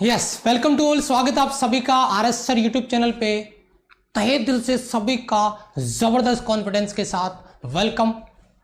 Yes, welcome to all. स्वागत आप सभी का आरएस सर यूट्यूब चैनल पे। तहे दिल से सभी का जबरदस्त कॉन्फिडेंस के साथ वेलकम।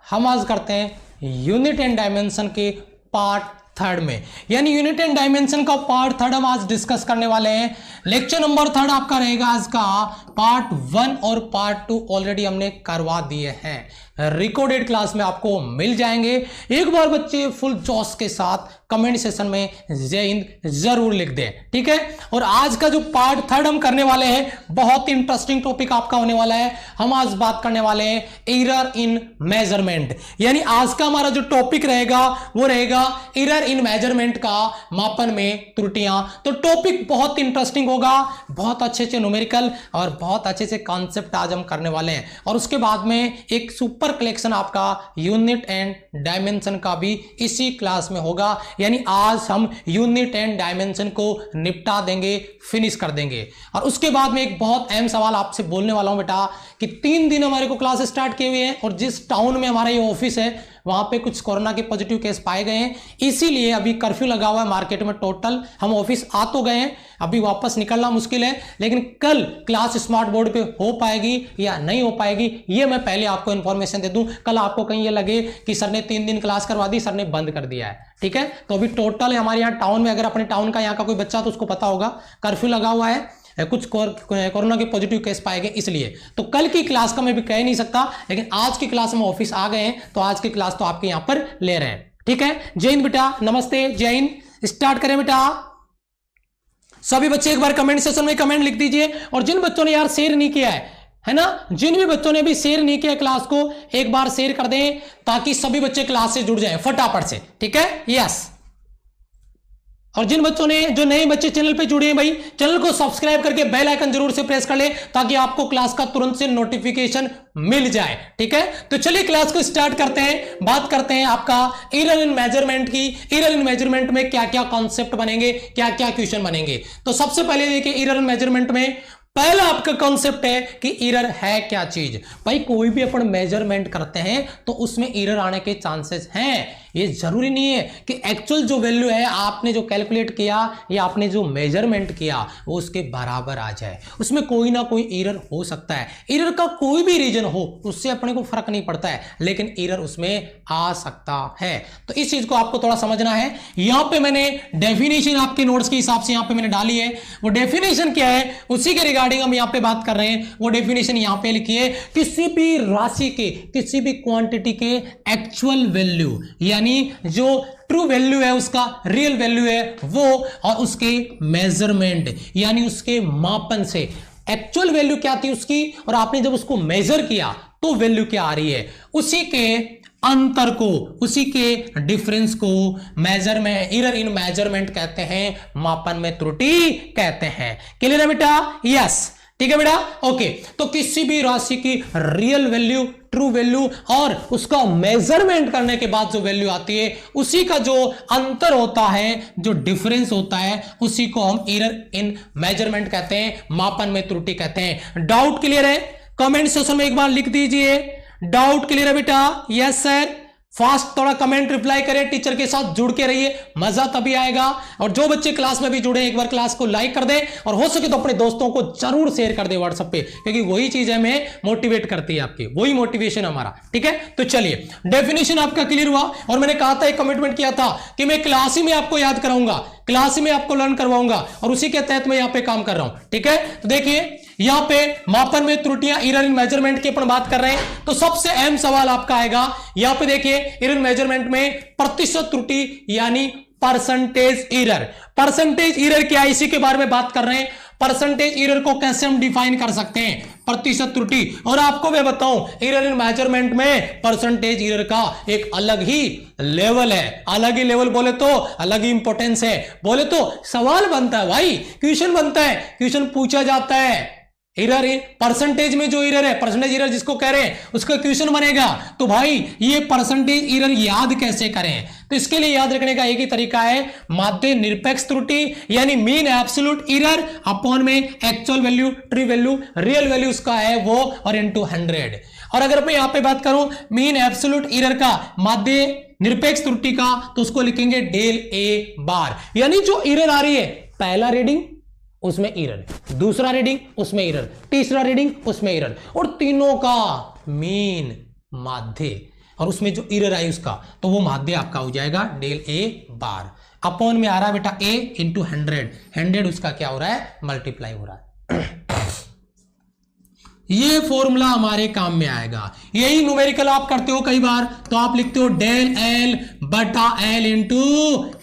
हम आज करते हैं यूनिट एंड डायमेंशन के पार्ट थर्ड में, यानी यूनिट एंड डायमेंशन का पार्ट थर्ड हम आज डिस्कस करने वाले हैं। लेक्चर नंबर थर्ड आपका रहेगा आज का पार्ट 1 और पार्ट 2 ऑलरेडी हमने करवा दिए हैं, रिकॉर्डेड क्लास में आपको मिल जाएंगे। एक बार बच्चे फुल जोश के साथ कमेंट सेशन में जय हिंद जरूर लिख दें, ठीक है। और आज का जो पार्ट थर्ड हम करने वाले हैं, बहुत इंटरेस्टिंग टॉपिक आपका होने वाला है। हम आज बात करने वाले हैं एरर इन मेजरमेंट, यानी आज का हमारा जो टॉपिक रहेगा वो रहेगा एरर इन मेजरमेंट का, मापन में त्रुटियां। तो टॉपिक बहुत इंटरेस्टिंग होगा, बहुत अच्छे से न्यूमेरिकल और बहुत अच्छे से कॉन्सेप्ट आज हम करने वाले हैं। और उसके बाद में एक सुपर कलेक्शन आपका यूनिट एंड डायमेंशन का भी इसी क्लास में होगा, यानी आज हम यूनिट एंड डायमेंशन को निपटा देंगे, फिनिश कर देंगे। और उसके बाद में एक बहुत अहम सवाल आपसे बोलने वाला हूं बेटा कि 3 दिन हमारे को क्लास स्टार्ट किए हुए हैं और जिस टाउन में हमारा ये ऑफिस है वहां पे कुछ कोरोना के पॉजिटिव केस पाए गए हैं, इसीलिए अभी कर्फ्यू लगा हुआ है मार्केट में। टोटल हम ऑफिस आ तो गए हैं, अभी वापस निकलना मुश्किल है, लेकिन कल क्लास स्मार्ट बोर्ड पे हो पाएगी या नहीं हो पाएगी ये मैं पहले आपको इंफॉर्मेशन दे दूं। कल आपको कहीं ये लगे कि सर ने 3 दिन क्लास करवा दी, सर ने बंद कर दिया है, ठीक है। तो अभी टोटल हमारे यहाँ टाउन में, अगर अपने टाउन का यहाँ का कोई बच्चा तो उसको पता होगा कर्फ्यू लगा हुआ है, कुछ कोरोना के पॉजिटिव केस पाए गए, इसलिए तो कल की क्लास का मैं भी कह नहीं सकता, लेकिन आज की क्लास में ऑफिस आ गए हैं तो आज की क्लास तो आपके यहां पर ले रहे हैं, ठीक है। जय हिंद बेटा, नमस्ते, जय हिंद। स्टार्ट करें बेटा। सभी बच्चे एक बार कमेंट सेक्शन में कमेंट लिख दीजिए। और जिन बच्चों ने यार शेयर नहीं किया है ना, जिन भी बच्चों ने भी शेयर नहीं किया क्लास को, एक बार शेयर कर दें ताकि सभी बच्चे क्लास से जुड़ जाएं फटाफट से, ठीक है। यस। और जिन बच्चों ने, जो नए बच्चे चैनल पे जुड़े हैं भाई, चैनल को सब्सक्राइब करके बेल आइकन जरूर से प्रेस कर ले ताकि आपको क्लास का तुरंत से नोटिफिकेशन मिल जाए, ठीक है। तो चलिए क्लास को स्टार्ट करते हैं। बात करते हैं आपका एरर इन मेजरमेंट की। एरर इन मेजरमेंट में क्या क्या कॉन्सेप्ट बनेंगे, क्या क्या क्वेश्चन बनेंगे। तो सबसे पहले देखिए एरर इन मेजरमेंट में पहला आपका कॉन्सेप्ट है कि एरर है क्या चीज। भाई कोई भी अपन मेजरमेंट करते हैं तो उसमें एरर आने के चांसेस हैं। ये जरूरी नहीं है कि एक्चुअल जो वैल्यू है आपने जो कैलकुलेट किया या आपने जो मेजरमेंट किया वो उसके बराबर आ जाए, उसमें कोई ना कोई एरर हो सकता है। एरर का कोई भी रीजन हो उससे अपने को फर्क नहीं पड़ता है, लेकिन एरर उसमें आ सकता है। तो इस चीज को आपको थोड़ा समझना है। यहां पे मैंने डेफिनेशन आपके नोट्स के हिसाब से यहां पे मैंने डाली है। वो डेफिनेशन क्या है उसी के रिगार्डिंग हम यहां पे बात कर रहे हैं। वो डेफिनेशन यहां पे लिखिए, किसी भी राशि के, किसी भी क्वांटिटी के एक्चुअल वैल्यू, यानी जो ट्रू वैल्यू है, उसका रियल वैल्यू है वो, और उसके मेजरमेंट यानी उसके मापन से एक्चुअल वैल्यू क्या थी उसकी, और आपने जब उसको मेजर किया तो वैल्यू क्या आ रही है, उसी के अंतर को, उसी के डिफरेंस को मेजर में एरर इन मेजरमेंट कहते हैं, मापन में त्रुटि कहते हैं। क्लियर है बेटा? यस, ठीक है बेटा, ओके। तो किसी भी राशि की रियल वैल्यू, ट्रू वैल्यू और उसका मेजरमेंट करने के बाद जो वैल्यू आती है, उसी का जो अंतर होता है, जो डिफरेंस होता है, उसी को हम एरर इन मेजरमेंट कहते हैं, मापन में त्रुटि कहते हैं। डाउट क्लियर है? कमेंट सेक्शन में एक बार लिख दीजिए, डाउट क्लियर है बेटा? Yes sir. फास्ट थोड़ा कमेंट रिप्लाई करें, टीचर के साथ जुड़ के रहिए, मजा तभी आएगा। और जो बच्चे क्लास में भी जुड़े एक बार क्लास को लाइक कर दें और हो सके तो अपने दोस्तों को जरूर शेयर कर दे व्हाट्सएप पे, क्योंकि वही चीज हमें मोटिवेट करती है, आपकी वही मोटिवेशन हमारा, ठीक है। तो चलिए डेफिनेशन आपका क्लियर हुआ। और मैंने कहा था, एक कमिटमेंट किया था कि मैं क्लास ही में आपको याद कराऊंगा, क्लास में आपको लर्न करवाऊंगा, और उसी के तहत मैं यहां पे काम कर रहा हूं, ठीक है। तो देखिए यहां पे मापन में त्रुटियां, एरर इन मेजरमेंट की अपन बात कर रहे हैं। तो सबसे अहम सवाल आपका आएगा यहां पे, देखिए एरर इन मेजरमेंट में प्रतिशत त्रुटि यानी परसेंटेज एरर। परसेंटेज एरर क्या है, इसी के बारे में बात कर रहे हैं। परसेंटेज एरर को कैसे हम डिफाइन कर सकते हैं, प्रतिशत त्रुटि। और आपको मैं बताऊं, एरर इन मेजरमेंट में परसेंटेज एरर का एक अलग ही लेवल है। अलग ही लेवल बोले तो अलग ही इंपॉर्टेंस है, बोले तो सवाल बनता है भाई, क्वेश्चन बनता है, क्वेश्चन पूछा जाता है। एरर परसेंटेज में जो एरर है, परसेंटेज एरर जिसको कह रहे हैं, उसका क्वेश्चन बनेगा। तो भाई ये परसेंटेज एरर याद कैसे करें? तो इसके लिए याद रखने का एक ही तरीका है, माध्य निरपेक्ष त्रुटि यानी मीन एब्सोल्यूट एरर अपॉन में actual value, true value, real value उसका है वो, और इनटू 100। और अगर मैं यहां पे बात करूं मीन एब्सोल्यूट एरर का, माध्य निरपेक्ष त्रुटि का, तो उसको लिखेंगे डेल ए बार, यानी जो एरर आ रही है पहला रीडिंग उसमें एरर, दूसरा रीडिंग उसमें एरर, तीसरा रीडिंग उसमें एरर, और तीनों का मीन माध्य, और उसमें जो एरर आई उसका, तो वो माध्य आपका हो जाएगा डेल ए बार। अपॉन में आ रहा है बेटा ए इंटू 100 उसका क्या हो रहा है, मल्टीप्लाई हो रहा है। ये फॉर्मूला हमारे काम में आएगा। यही न्यूमेरिकल आप करते हो कई बार, तो आप लिखते हो डेल एल बटा एल इंटू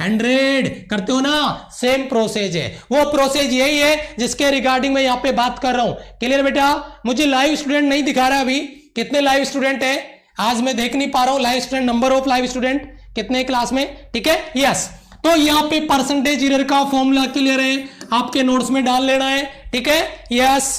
100 करते हो ना, सेम प्रोसेस है। वो प्रोसेस यही है जिसके रिगार्डिंग मैं यहां पे बात कर रहा हूं। क्लियर बेटा? मुझे लाइव स्टूडेंट नहीं दिखा रहा अभी, कितने लाइव स्टूडेंट है आज मैं देख नहीं पा रहा हूं। Live student, number of live student कितने क्लास में, ठीक है, यस। तो यहां पे परसेंटेज एरर का फॉर्मूला क्लियर है, आपके नोट्स में डाल लेना है, ठीक है, यस।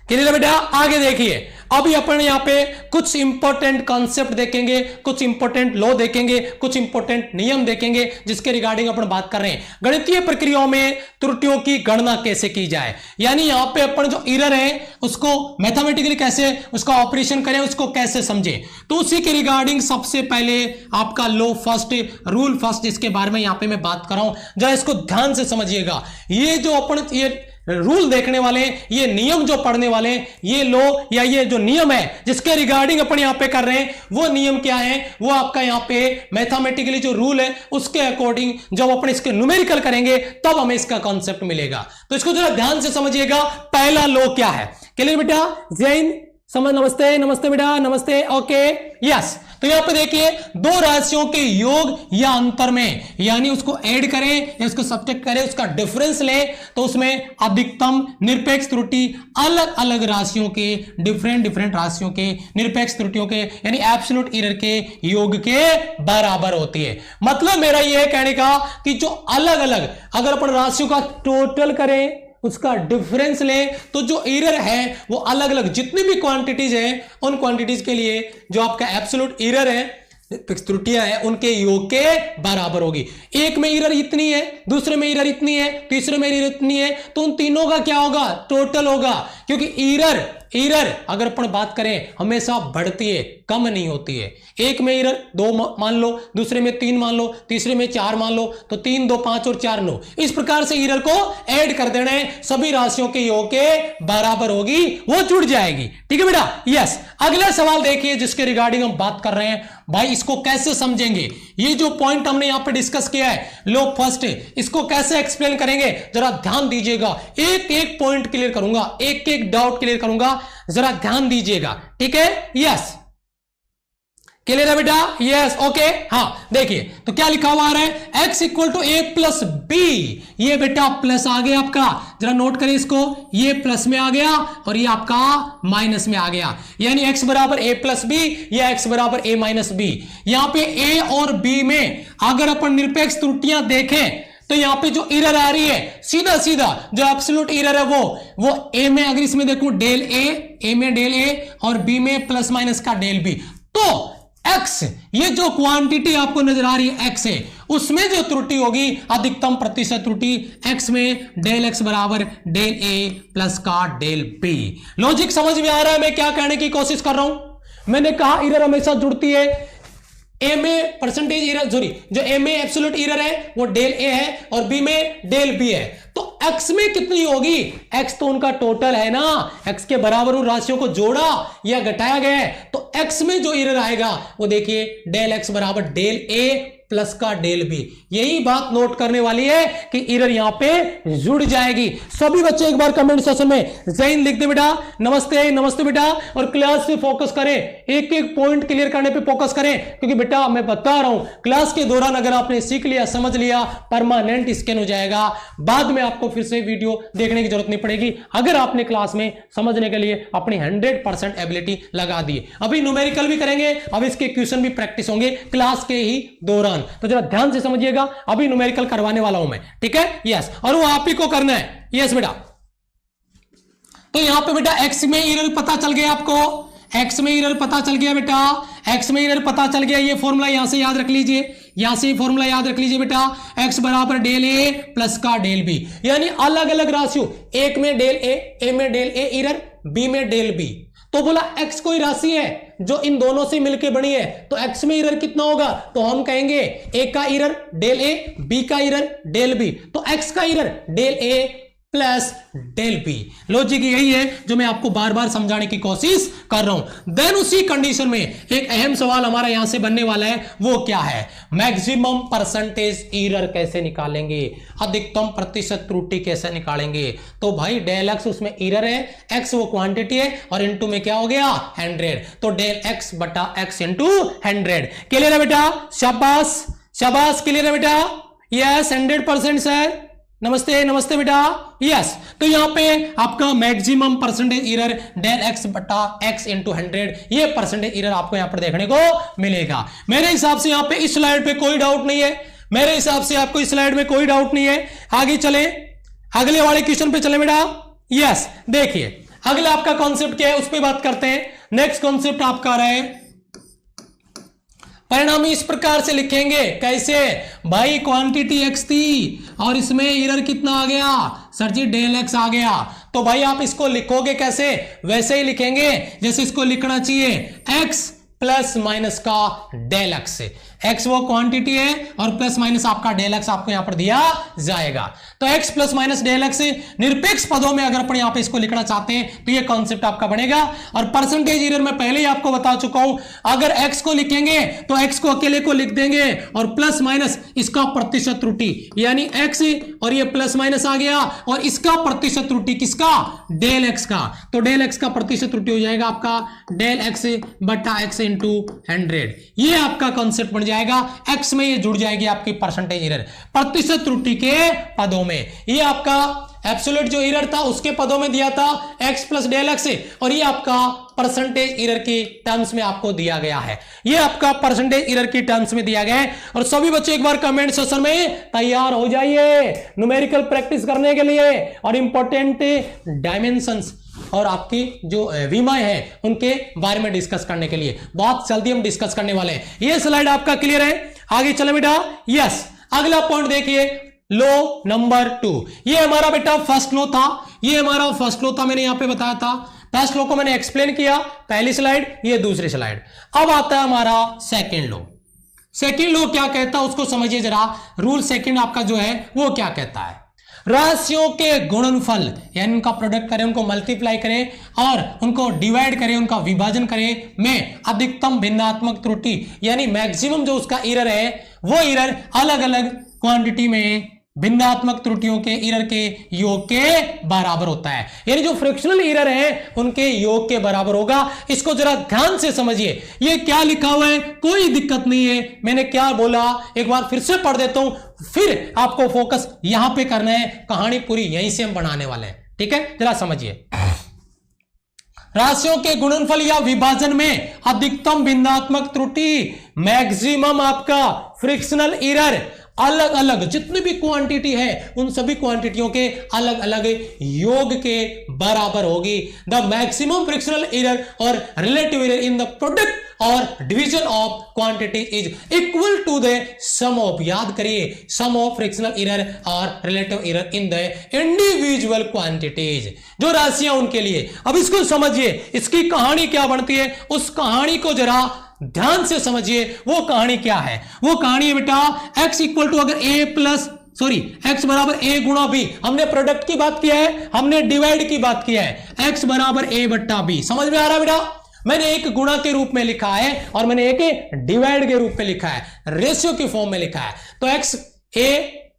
क्लियर है बेटा? आगे देखिए, अभी अपन यहां पे कुछ इंपॉर्टेंट कॉन्सेप्ट देखेंगे, कुछ इंपॉर्टेंट लॉ देखेंगे, कुछ इंपॉर्टेंट नियम देखेंगे जिसके रिगार्डिंग अपन बात कर रहे हैं। गणितीय प्रक्रियाओं में त्रुटियों की गणना कैसे की जाए, यानी यहां पे अपन जो एरर है उसको मैथमेटिकली कैसे उसका ऑपरेशन करें, उसको कैसे समझें। तो उसी के रिगार्डिंग सबसे पहले आपका लॉ फर्स्ट, रूल फर्स्ट, जिसके बारे में यहां पे मैं बात कर रहा हूं, जरा इसको ध्यान से समझिएगा। ये जो अपन ये रूल देखने वाले, ये नियम जो पढ़ने वाले, ये लो या ये जो नियम है जिसके रिगार्डिंग अपन यहां पे कर रहे हैं, वो नियम क्या है, वो आपका यहां पे मैथमेटिकली जो रूल है उसके अकॉर्डिंग जब अपन इसके न्यूमेरिकल करेंगे तब हमें इसका कॉन्सेप्ट मिलेगा। तो इसको जरा ध्यान से समझिएगा। पहला लो क्या है, क्लियर बेटा? जैन समझ, नमस्ते, नमस्ते बेटा, नमस्ते, ओके, यस। तो यहां पे देखिए, दो राशियों के योग या अंतर में, यानी उसको ऐड करें या उसको सब्ट्रैक्ट करें, उसका डिफरेंस लें, तो उसमें अधिकतम निरपेक्ष त्रुटि अलग अलग राशियों के, डिफरेंट राशियों के निरपेक्ष त्रुटियों के, यानी एब्सोल्यूट एरर के योग के बराबर होती है। मतलब मेरा यह कहने का कि जो अलग अलग अगर अपन राशियों का टोटल करें, उसका डिफरेंस ले, तो जो एरर है वो अलग अलग जितनी भी क्वांटिटीज है उन क्वांटिटीज के लिए जो आपका एब्सोल्यूट एरर है, त्रुटियां है, उनके योग के बराबर होगी। एक में एरर इतनी है, दूसरे में एरर इतनी है, तीसरे में एरर इतनी है, तो उन तीनों का क्या होगा, टोटल होगा। क्योंकि एरर अगर अपन बात करें हमेशा बढ़ती है, कम नहीं होती है। एक में एरर 2 मान लो, दूसरे में 3 मान लो, तीसरे में 4 मान लो, तो 3 2 5 और 4 9, इस प्रकार से एरर को ऐड कर देना है, सभी राशियों के योग के बराबर होगी, वो जुड़ जाएगी। ठीक है बेटा, यस। अगला सवाल देखिए जिसके रिगार्डिंग हम बात कर रहे हैं। भाई इसको कैसे समझेंगे, ये जो पॉइंट हमने यहां पे डिस्कस किया है लो फर्स्ट, इसको कैसे एक्सप्लेन करेंगे, जरा ध्यान दीजिएगा। एक एक पॉइंट क्लियर करूंगा, एक एक डाउट क्लियर करूंगा, जरा ध्यान दीजिएगा, ठीक है, यस। क्लियर है बेटा, यस, ओके। हाँ देखिए, तो क्या लिखा हुआ आ रहा है, x equal to a plus b. ये बेटा प्लस आ गया आपका, जरा नोट करें इसको, ये प्लस में आ गया और ये आपका माइनस में आ गया, यानी x बराबर ए प्लस बी या x बराबर ए माइनस बी। यहां पे a और b में अगर अपन निरपेक्ष त्रुटियां देखें तो यहां पे जो एरर आ रही है, सीधा सीधा जो एब्सोल्यूट एरर है वो a में, अगर इसमें देखूं डेल a में डेल a और b में प्लस माइनस का डेल b, तो x, ये जो क्वांटिटी आपको नजर आ रही है x है, उसमें जो त्रुटि होगी अधिकतम प्रतिशत त्रुटि x में डेल x बराबर डेल a प्लस का डेल b। लॉजिक समझ में आ रहा है मैं क्या कहने की कोशिश कर रहा हूं? मैंने कहा एरर हमेशा जुड़ती है, ए में परसेंटेज एरर, सॉरी जो ए में एब्सोल्यूट एरर है वो डेल ए है और बी में डेल बी है, तो x में कितनी होगी, x तो उनका टोटल है ना, x के बराबर उन राशियों को जोड़ा या घटाया गया है, तो x में जो एरर आएगा वो देखिए डेल x बराबर डेल a प्लस का डेल बी। यही बात नोट करने वाली है कि एरर यहां पे जुड़ जाएगी। सभी बच्चे एक बार कमेंट सेक्शन में जैन लिख दे बेटा, नमस्ते, नमस्ते बेटा, और क्लास पे फोकस करें, एक एक पॉइंट क्लियर करने पे फोकस करें, क्योंकि बेटा मैं बता रहा हूं क्लास के दौरान अगर आपने सीख लिया, समझ लिया, परमानेंट स्कैन हो जाएगा, बाद में आपको फिर से वीडियो देखने की जरूरत नहीं पड़ेगी, अगर आपने क्लास में समझने के लिए अपनी 100% एबिलिटी लगा दी। अभी न्यूमेरिकल भी करेंगे, अब इसके क्वेश्चन भी प्रैक्टिस होंगे क्लास के ही दौरान, तो जरा ध्यान से समझिएगा, अभी न्यूमेरिकल करवाने वाला हूं मैं, ठीक है, यस, और वो आप ही को करना है, यस बेटा। तो यहां पे बेटा x में एरर पता चल गया आपको, x में एरर पता चल गया बेटा, x में एरर पता चल गया, ये फॉर्मूला यहां से याद रख लीजिए, यहां से फॉर्मूला याद रख लीजिए बेटा, x बराबर डेल a प्लस का डेल b, यानी अलग अलग राशियों, एक में डेल a में डेल a एरर, b में डेल b, तो बोला x कोई राशि है जो इन दोनों से मिलकर बनी है, तो x में एरर कितना होगा, तो हम कहेंगे a का एरर डेल a, b का एरर डेल b, तो x का error del a plus del b. Logic यही है जो मैं आपको बार बार समझाने की कोशिश कर रहा हूं। देन उसी कंडीशन में एक अहम सवाल हमारा यहां से बनने वाला है, वो क्या है, मैक्सिमम परसेंटेज एरर कैसे निकालेंगे, अधिकतम प्रतिशत त्रुटि कैसे निकालेंगे। तो भाई डेल एक्स उसमें एरर है, एक्स वो क्वांटिटी है और इनटू में क्या हो गया 100, तो डेल एक्स बटा एक्स इंटू 100। क्लियर है बेटा, शाबाश शाबाश, क्लियर है बेटा, यस 100% सर, नमस्ते नमस्ते बेटा, यस। तो यहां पे आपका maximum percentage error del x बटा एक्स इंटू 100, ये परसेंटेज एरर आपको यहां पर देखने को मिलेगा। मेरे हिसाब से यहां पे इस स्लाइड पे कोई डाउट नहीं है, मेरे हिसाब से आपको इस स्लाइड में कोई डाउट नहीं है। आगे चले, अगले वाले क्वेश्चन पे चले बेटा, यस। देखिए अगला आपका कॉन्सेप्ट क्या है उस पर बात करते हैं। नेक्स्ट कॉन्सेप्ट आपका आ रहा है, परिणामी इस प्रकार से लिखेंगे, कैसे भाई, क्वांटिटी एक्स थी और इसमें एरर कितना आ गया सर जी, डेल एक्स आ गया। तो भाई आप इसको लिखोगे कैसे, वैसे ही लिखेंगे जैसे इसको लिखना चाहिए, एक्स प्लस माइनस का डेल एक्स। एक्स वो क्वांटिटी है और प्लस माइनस आपका डेल एक्स आपको यहां पर दिया जाएगा। तो x plus minus del x निरपेक्ष पदों में अगर अपन यहां पे इसको लिखना चाहते हैं तो ये कॉन्सेप्ट आपका बनेगा। और परसेंटेज एरर मैं पहले ही आपको बता चुका हूं, अगर एक्स को लिखेंगे तो एक्स को अकेले को लिख देंगे और प्लस माइनस इसका प्रतिशत त्रुटि, यानी एक्स और ये प्लस माइनस आ गया और इसका प्रतिशत त्रुटि किसका, डेल एक्स का। तो डेल एक्स का प्रतिशत त्रुटि हो जाएगा आपका डेल एक्स बटा एक्स इंटू 100, ये आपका कॉन्सेप्ट बन जाएगा। एक्स में ये जुड़ जाएगी आपकी परसेंटेज एरर प्रतिशत त्रुटि के पदों में। ये आपका एब्सोल्यूट जो एरर था उसके पदों में दिया था x प्लस डेल एक्स, और ये आपका परसेंटेज एरर की टर्म्स में आपको दिया गया है, ये आपका परसेंटेज एरर की टर्म्स में दिया गया है। और सभी बच्चे एक बार कमेंट सेक्शन में तैयार हो जाइए न्यूमेरिकल प्रैक्टिस करने के लिए और इंपॉर्टेंट डायमेंशंस और आपकी जो विमाएं हैं उनके बारे में डिस्कस करने के लिए बहुत जल्दी हम डिस्कस करने वाले हैं। ये स्लाइड आपका क्लियर है, आगे चले बेटा, यस। अगला पॉइंट देखिए, लो नंबर 2, ये हमारा बेटा फर्स्ट लो था, ये हमारा फर्स्ट लो था, मैंने यहां पे बताया था। फर्स्ट लो को मैंने एक्सप्लेन किया, पहली स्लाइड, ये दूसरी स्लाइड। अब आता है हमारा सेकंड लो। सेकंड लो क्या कहता है उसको समझिए जरा। रूल सेकंड आपका जो है वो क्या कहता है, राशियों के गुणनफल यानी उनका प्रोडक्ट करें, उनको मल्टीप्लाई करें और उनको डिवाइड करें, उनका विभाजन करें में अधिकतम भिन्नात्मक त्रुटि यानी मैक्सिमम जो उसका एरर है वो एरर अलग अलग क्वांटिटी में भिन्नात्मक त्रुटियों के एरर के योग के बराबर होता है। यानी जो फ्रिक्शनल एरर है उनके योग के बराबर होगा। इसको जरा ध्यान से समझिए, ये क्या लिखा हुआ है, कोई दिक्कत नहीं है। मैंने क्या बोला एक बार फिर से पढ़ देता हूं, फिर आपको फोकस यहां पे करना है, कहानी पूरी यहीं से हम बनाने वाले हैं, ठीक है। जरा समझिए, राशियों के गुणनफल या विभाजन में अधिकतम भिन्नात्मक त्रुटि मैक्सिमम आपका फ्रिक्शनल एरर अलग अलग जितनी भी क्वांटिटी है उन सभी क्वांटिटियों के अलग अलग योग के बराबर होगी। द मैक्सिमम फ्रिक्शनल एरर और relative error in the product और division of quantity is equal to the sum of, याद करिए, सम ऑफ फ्रिक्शनल एरर और relative error in the individual quantities, जो राशियां उनके लिए। अब इसको समझिए, इसकी कहानी क्या बनती है, उस कहानी को जरा ध्यान से समझिए। वो कहानी क्या है, वो कहानी है बेटा x इक्वल टू अगर a प्लस x बराबर a गुणा b, हमने प्रोडक्ट की बात किया है, हमने डिवाइड की बात किया है, x बराबर a बट्टा b। समझ में आ रहा है बेटा, मैंने एक गुणा के रूप में लिखा है और मैंने एक डिवाइड के रूप में लिखा है, रेशियो की फॉर्म में लिखा है। तो x a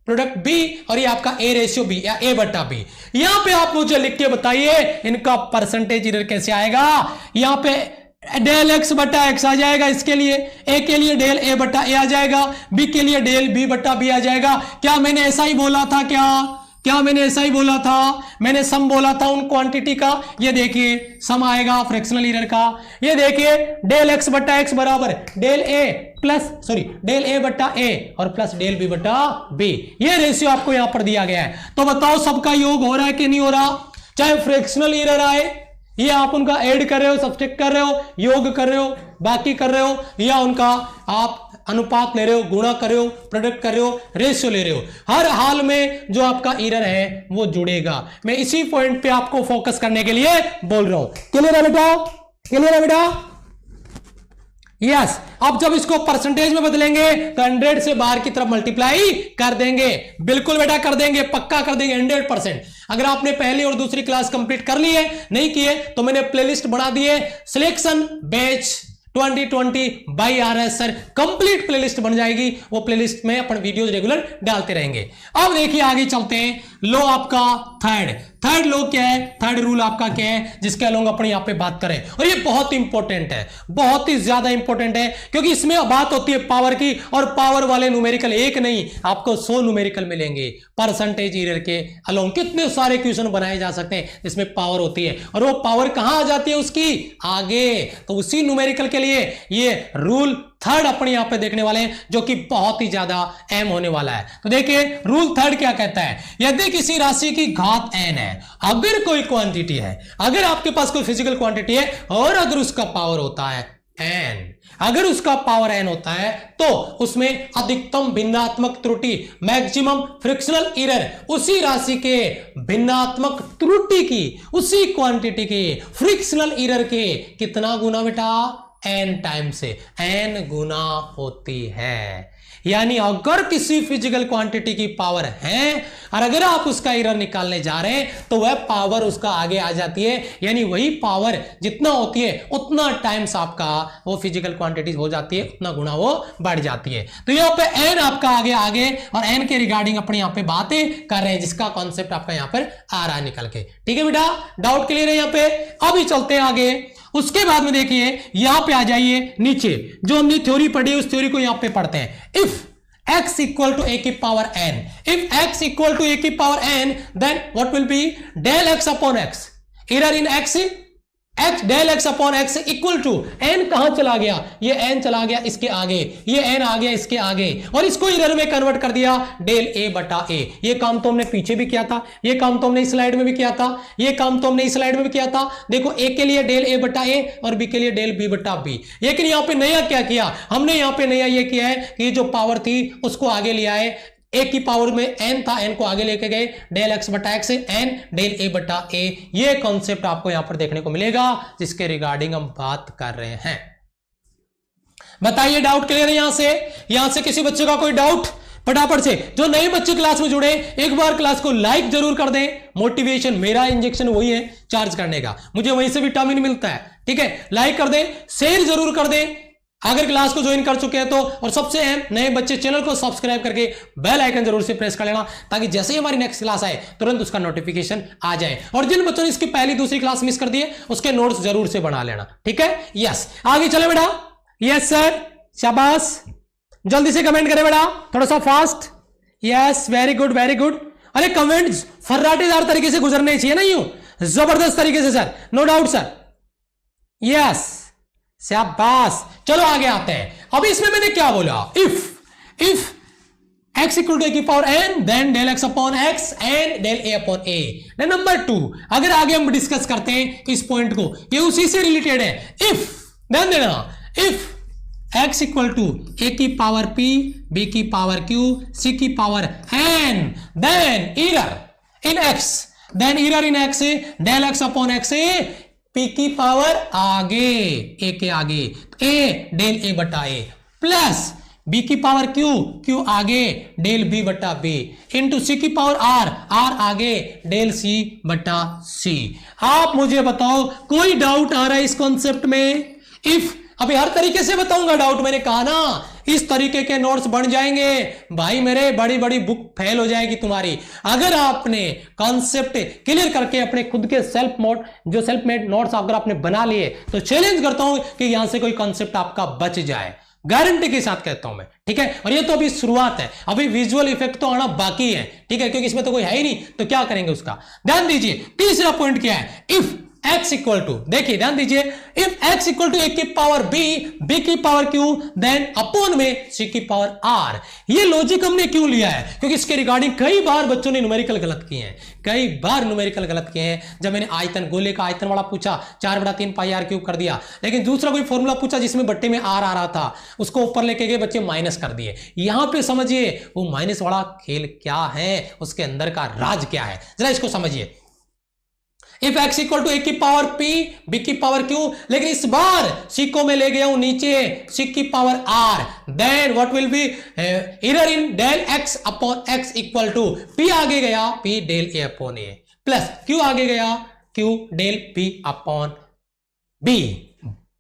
प्रोडक्ट b और ये आपका a रेशियो b या a बट्टा b। यहां पे आप मुझे लिख के बताइए इनका परसेंटेज एरर कैसे आएगा। यहां पे डेल एक्स बटा एक्स आ जाएगा, इसके लिए ए के लिए डेल ए बटा ए आ जाएगा, बी के लिए डेल बी बटा बी आ जाएगा। क्या मैंने ऐसा ही बोला था, क्या मैंने ऐसा ही बोला था, मैंने सम बोला था उन क्वांटिटी का। ये देखिए सम आएगा फ्रैक्शनल एरर का। ये देखिए डेल एक्स बटा एक्स बराबर del A plus del A बटा ए और प्लस डेल बी बटा बी, ये रेशियो आपको यहां पर दिया गया है। तो बताओ सबका योग हो रहा है कि नहीं हो रहा, चाहे फ्रैक्शनल एरर आए, ये आप उनका ऐड कर रहे हो, सब्ट्रैक्ट कर रहे हो, योग कर रहे हो, बाकी कर रहे हो, या उनका आप अनुपात ले रहे हो, गुणा कर रहे हो, प्रोडक्ट कर रहे हो, रेशियो ले रहे हो, हर हाल में जो आपका एरर है वो जुड़ेगा। मैं इसी पॉइंट पे आपको फोकस करने के लिए बोल रहा हूं। क्लियर है बेटा, क्लियर है बेटा? यस। अब जब इसको परसेंटेज में बदलेंगे तो 100 से बाहर की तरफ मल्टीप्लाई कर देंगे। बिल्कुल बेटा कर देंगे, पक्का कर देंगे 100%। अगर आपने पहली और दूसरी क्लास कंप्लीट कर ली है, नहीं किए तो मैंने प्लेलिस्ट बना दी है, selection batch 2020 by RS sir, complete playlist बन जाएगी। वो प्लेलिस्ट में अपन वीडियोस रेगुलर डालते रहेंगे। अब देखिए आगे चलते हैं। लो आपका थर्ड लो क्या है, थर्ड रूल आपका क्या है, जिसके लोग अपने यहां पे बात करें। और ये बहुत इंपॉर्टेंट है, बहुत ही ज्यादा इंपॉर्टेंट है, क्योंकि इसमें बात होती है पावर की, और पावर वाले न्यूमेरिकल एक नहीं, आपको 100 न्यूमेरिकल मिलेंगे परसेंटेज एरर के अलोंग। कितने सारे क्वेश्चन बनाए जा सकते हैं जिसमें पावर होती है, और वो पावर कहां आ जाती है उसकी आगे। तो उसी न्यूमेरिकल के लिए ये रूल थर्ड अपने यहां पे देखने वाले हैं, जो कि बहुत ही ज्यादा अहम होने वाला है। तो देखिए रूल थर्ड क्या कहता है, यदि किसी राशि की घात n है, अगर कोई क्वांटिटी है, अगर आपके पास कोई फिजिकल क्वांटिटी है और अगर उसका पावर होता है n, अगर उसका पावर n होता है तो उसमें अधिकतम भिन्नात्मक त्रुटि, मैक्सिमम फ्रिक्शनल एरर, उसी राशि के भिन्नात्मक त्रुटि की, उसी क्वांटिटी के फ्रिक्शनल एरर के कितना गुना बेटा, n टाइम से, n गुना होती है। यानी अगर किसी फिजिकल क्वांटिटी की पावर है और अगर आप उसका एरर निकालने जा रहे हैं तो वह पावर उसका आगे आ जाती है। यानी वही पावर जितना होती है उतना टाइम्स आपका वो फिजिकल क्वांटिटी हो जाती है, उतना गुना वो बढ़ जाती है। तो यहां पे n आपका आगे और n के रिगार्डिंग अपने यहां पे बातें कर रहे हैं, जिसका कॉन्सेप्ट आपका यहां पर आ रहा है निकल के। ठीक है बेटा, डाउट क्लियर है यहां पे? अभी चलते हैं आगे। उसके बाद में देखिए यहां पे आ जाइए नीचे, जो हमने थ्योरी पढ़ी उस थ्योरी को यहां पे पढ़ते हैं। If x equal to a की power n, if x equal to a की power n, then what will be del x upon x, error in x, x del x upon x equal to n कहां चला गया, ये n चला गया इसके आगे, ये n आ गया इसके आगे, और इसको एरर में कन्वर्ट कर दिया डेल a बटा a। ये काम तो हमने पीछे भी किया था, ये काम तो हमने इस स्लाइड में भी किया था, ये काम तो हमने इस स्लाइड में भी किया था। देखो a के लिए डेल a बटा a और b के लिए डेल b बटा b। लेकिन यहां पे नया क्या किया हमने, यहां पे नया ये किया है कि जो पावर थी उसको आगे लिया है, a की पावर में n था, n को आगे लेके गए, डेल x बटा x n डेल a बटा a। ये कॉन्सेप्ट आपको यहां पर देखने को मिलेगा जिसके रिगार्डिंग हम बात कर रहे हैं। बताइए डाउट क्लियर है? यहां से किसी बच्चे का कोई डाउट? फटाफट से जो नए बच्चे क्लास में जुड़े एक बार क्लास को लाइक जरूर कर दें। मोटिवेशन, मेरा इंजेक्शन वही है चार्ज करने का, मुझे वहीं से विटामिन मिलता है। ठीक है, लाइक कर दें, शेयर जरूर कर दें अगर क्लास को ज्वाइन कर चुके हैं तो, और सबसे अहम नए बच्चे चैनल को सब्सक्राइब करके बेल आइकन जरूर से प्रेस कर लेना, ताकि जैसे ही हमारी नेक्स्ट क्लास आए तुरंत उसका नोटिफिकेशन आ जाए। और जिन बच्चों ने इसकी पहली दूसरी क्लास मिस कर दी है उसके नोट्स जरूर से बना लेना। ठीक है, यस। आगे चले बेटा। यस सर, शाबाश, जल्दी से कमेंट करें बेटा, थोड़ा सा fast. Yes, very good very good. अरे कमेंट्स फर्राटेदार तरीके से गुजरने चाहिए ना, यूं जबरदस्त तरीके से sir, no doubt sir. Yes, शाबाश। चलो आगे आते हैं। अभी इसमें मैंने क्या बोला, if x equal to a की power n, then del x upon x and del a upon a। Number 2, अगर आगे हम डिस्कस करते हैं इस पॉइंट को, ये उसी से रिलेटेड है। इफ, ध्यान देना, if x equal to a की पावर p, b की पावर q, c की power n, then error in x, then error in x del x upon x, p की पावर आगे, a के आगे, a डेल a बटा a, plus b की power q, q आगे del b बटा b, into c की power r, r आगे डेल c बटा c। आप मुझे बताओ कोई डाउट आ रहा है इस कॉन्सेप्ट में? इफ अभी हर तरीके से बताऊंगा डाउट, मैंने कहा ना इस तरीके के नोट्स बन जाएंगे भाई मेरे, बड़ी बड़ी बुक फेल हो जाएगी तुम्हारी। अगर आपने कॉन्सेप्ट क्लियर करके अपने खुद के सेल्फ मेड नोट्स अगर आपने बना लिए तो चैलेंज करता हूं कि यहां से कोई कॉन्सेप्ट आपका बच जाए, गारंटी के साथ कहता हूं मैं। ठीक है, और ये तो अभी शुरुआत है, अभी विजुअल इफेक्ट तो आना बाकी है। ठीक है, क्योंकि इसमें तो कोई है ही नहीं, तो क्या करेंगे उसका। ध्यान दीजिए, तीसरा पॉइंट क्या है, इफ x इक्वल टू, देखिए ध्यान दीजिए, if x equal to a की पावर b, b की पावर q, देन अपोन में c की पावर r। ये लॉजिक हमने क्यों लिया है, क्योंकि इसके रिगार्डिंग कई बार बच्चों ने न्यूमेरिकल गलत किए हैं, कई बार न्यूमेरिकल गलत किए हैं। जब मैंने आयतन, गोले का आयतन वाला पूछा 4/3 पाई r क्यूब कर दिया, लेकिन दूसरा कोई फॉर्मूला पूछा जिसमें बट्टे में r आ रहा था, उसको ऊपर लेके गए बच्चे माइनस कर दिए। यहां पे समझिए वो माइनस वाला खेल क्या है, उसके अंदर का राज क्या है, जरा इसको समझिए। इफ x इक्वल टू ए की पावर p b की पावर q, लेकिन इस बार c को मैं ले गया हूं नीचे c की power r, then what will be error in del x upon x equal to p आगे गया p del a upon a plus q आगे गया q del p upon b।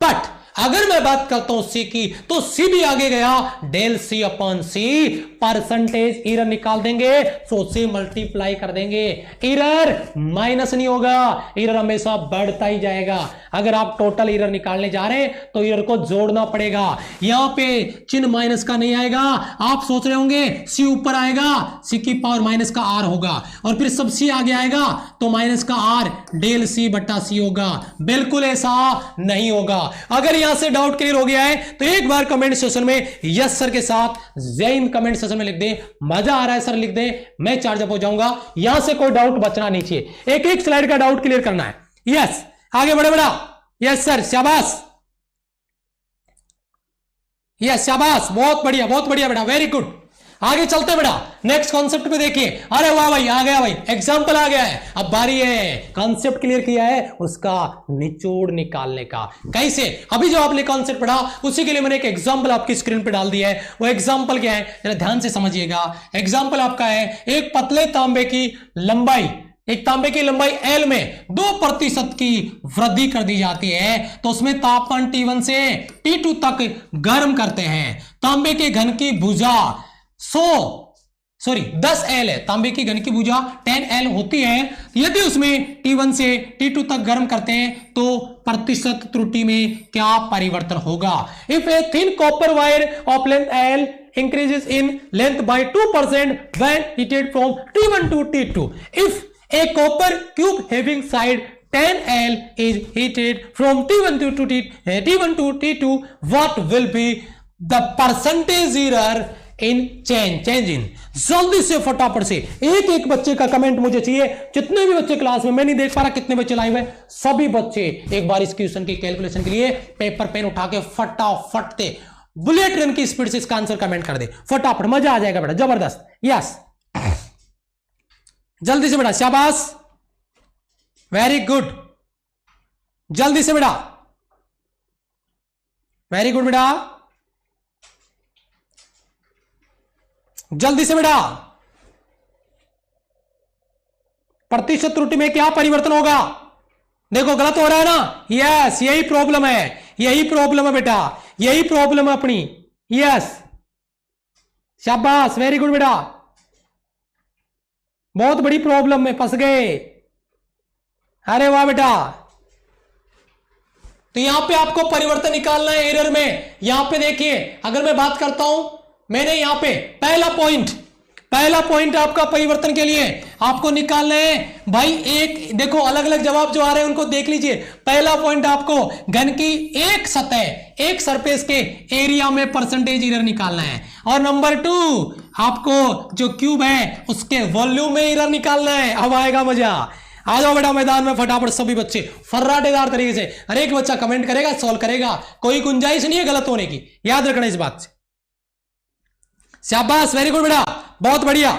But अगर मैं बात करता हूं c की तो c भी आगे गया del c upon c, percentage error निकाल देंगे, सो से मल्टीप्लाई कर देंगे, एरर माइनस नहीं होगा, एरर हमेशा बढ़ता ही जाएगा। अगर आप टोटल एरर निकालने जा रहे हैं तो एरर को जोड़ना पड़ेगा, यहां पे चिन्ह माइनस का नहीं आएगा। आप सोच रहे होंगे c ऊपर आएगा, c की पावर माइनस का r होगा, और फिर सब c आगे आएगा तो माइनस का r डेल c बटा c होगा, बिल्कुल ऐसा नहीं होगा। अगर यहां से डाउट क्लियर हो गया है तो एक बार कमेंट सेक्शन में यस सर के साथ जय हिंद कमेंट सेक्शन में लिख दे, मजा आ रहा है सर लिख दे, मैं चार्ज अप हो जाऊंगा। यहां से कोई डाउट बचना नहीं चाहिए, एक एक स्लाइड का डाउट क्लियर करना है। यस आगे बढ़े बेटा, यस सर शाबाश, यस शाबाश, बहुत बढ़िया बेटा, वेरी गुड। आगे चलते बेटा, नेक्स्ट कॉन्सेप्ट पे देखिए। अरे वाह भाई, आ गया भाई, एग्जांपल आ गया है। अब बारी है, कॉन्सेप्ट क्लियर किया है, उसका निचोड़ निकालने का। कैसे? अभी जो आपने कॉन्सेप्ट पढ़ा उसी के लिए मैंने एक एग्जांपल आपकी स्क्रीन पे डाल दिया है। वो एग्जांपल क्या है जरा ध्यान से समझिएगा। एग्जांपल आपका है, एक पतले तांबे की लंबाई, एक तांबे की लंबाई L में 2% की वृद्धि कर दी जाती है, तो उसमें तापमान T1 से T2 तक गर्म करते हैं। तांबे के घन की भुजा 10 L है, तांबे की घन की भुजा 10 L होती है। यदि उसमें T1 से T2 तक गर्म करते हैं तो प्रतिशत त्रुटि में क्या परिवर्तन होगा? If a thin copper wire of length L increases in length by 2% when heated from T1 to T2, if a copper cube having side 10L is heated from T1 to T2, what will be the percentage error in change in? जल्दी से फटाफट से एक एक बच्चे का comment मुझे चाहिए। जितने भी बच्चे क्लास में, मैं नहीं देख पा रहा कितने बच्चे लाइव है, सभी बच्चे एक बार इस क्वेश्चन की कैलकुलेशन के लिए पेपर पेन उठा के फटाफट से बुलेट ट्रेन की स्पीड से इसका आंसर कमेंट कर दे फटाफट, मजा आ जाएगा बेटा, जबरदस्त। यस जल्दी से बेटा, शाबाश, वेरी गुड, जल्दी से बेटा, वेरी गुड बेटा, जल्दी से बेटा। प्रतिशत त्रुटि में क्या परिवर्तन होगा? देखो गलत हो रहा है ना, यस यही प्रॉब्लम है, यही प्रॉब्लम है बेटा, यही प्रॉब्लम है अपनी। यस शाबाश, वेरी गुड बेटा, बहुत बड़ी प्रॉब्लम में फंस गए। अरे वाह बेटा, तो यहां पे आपको परिवर्तन निकालना है एरर में। यहां पे देखिए, अगर मैं बात करता हूं, मैंने यहां पे पहला पॉइंट आपका परिवर्तन के लिए आपको निकालना है भाई। एक देखो, अलग अलग जवाब जो आ रहे हैं उनको देख लीजिए। पहला पॉइंट आपको घन की एक सतह, एक सरफेस के एरिया में परसेंटेज एरर निकालना है, और नंबर 2 आपको जो क्यूब है उसके वॉल्यूम में एरर निकालना है। अब आएगा मजा, आ जाओ बेटा मैदान में फटाफट सभी बच्चे फर्राटेदार तरीके से। हर एक बच्चा कमेंट करेगा, सॉल्व करेगा, कोई गुंजाइश नहीं है गलत होने की, याद रखना इस बात से। शाबाश, वेरी गुड बेटा, बहुत बढ़िया,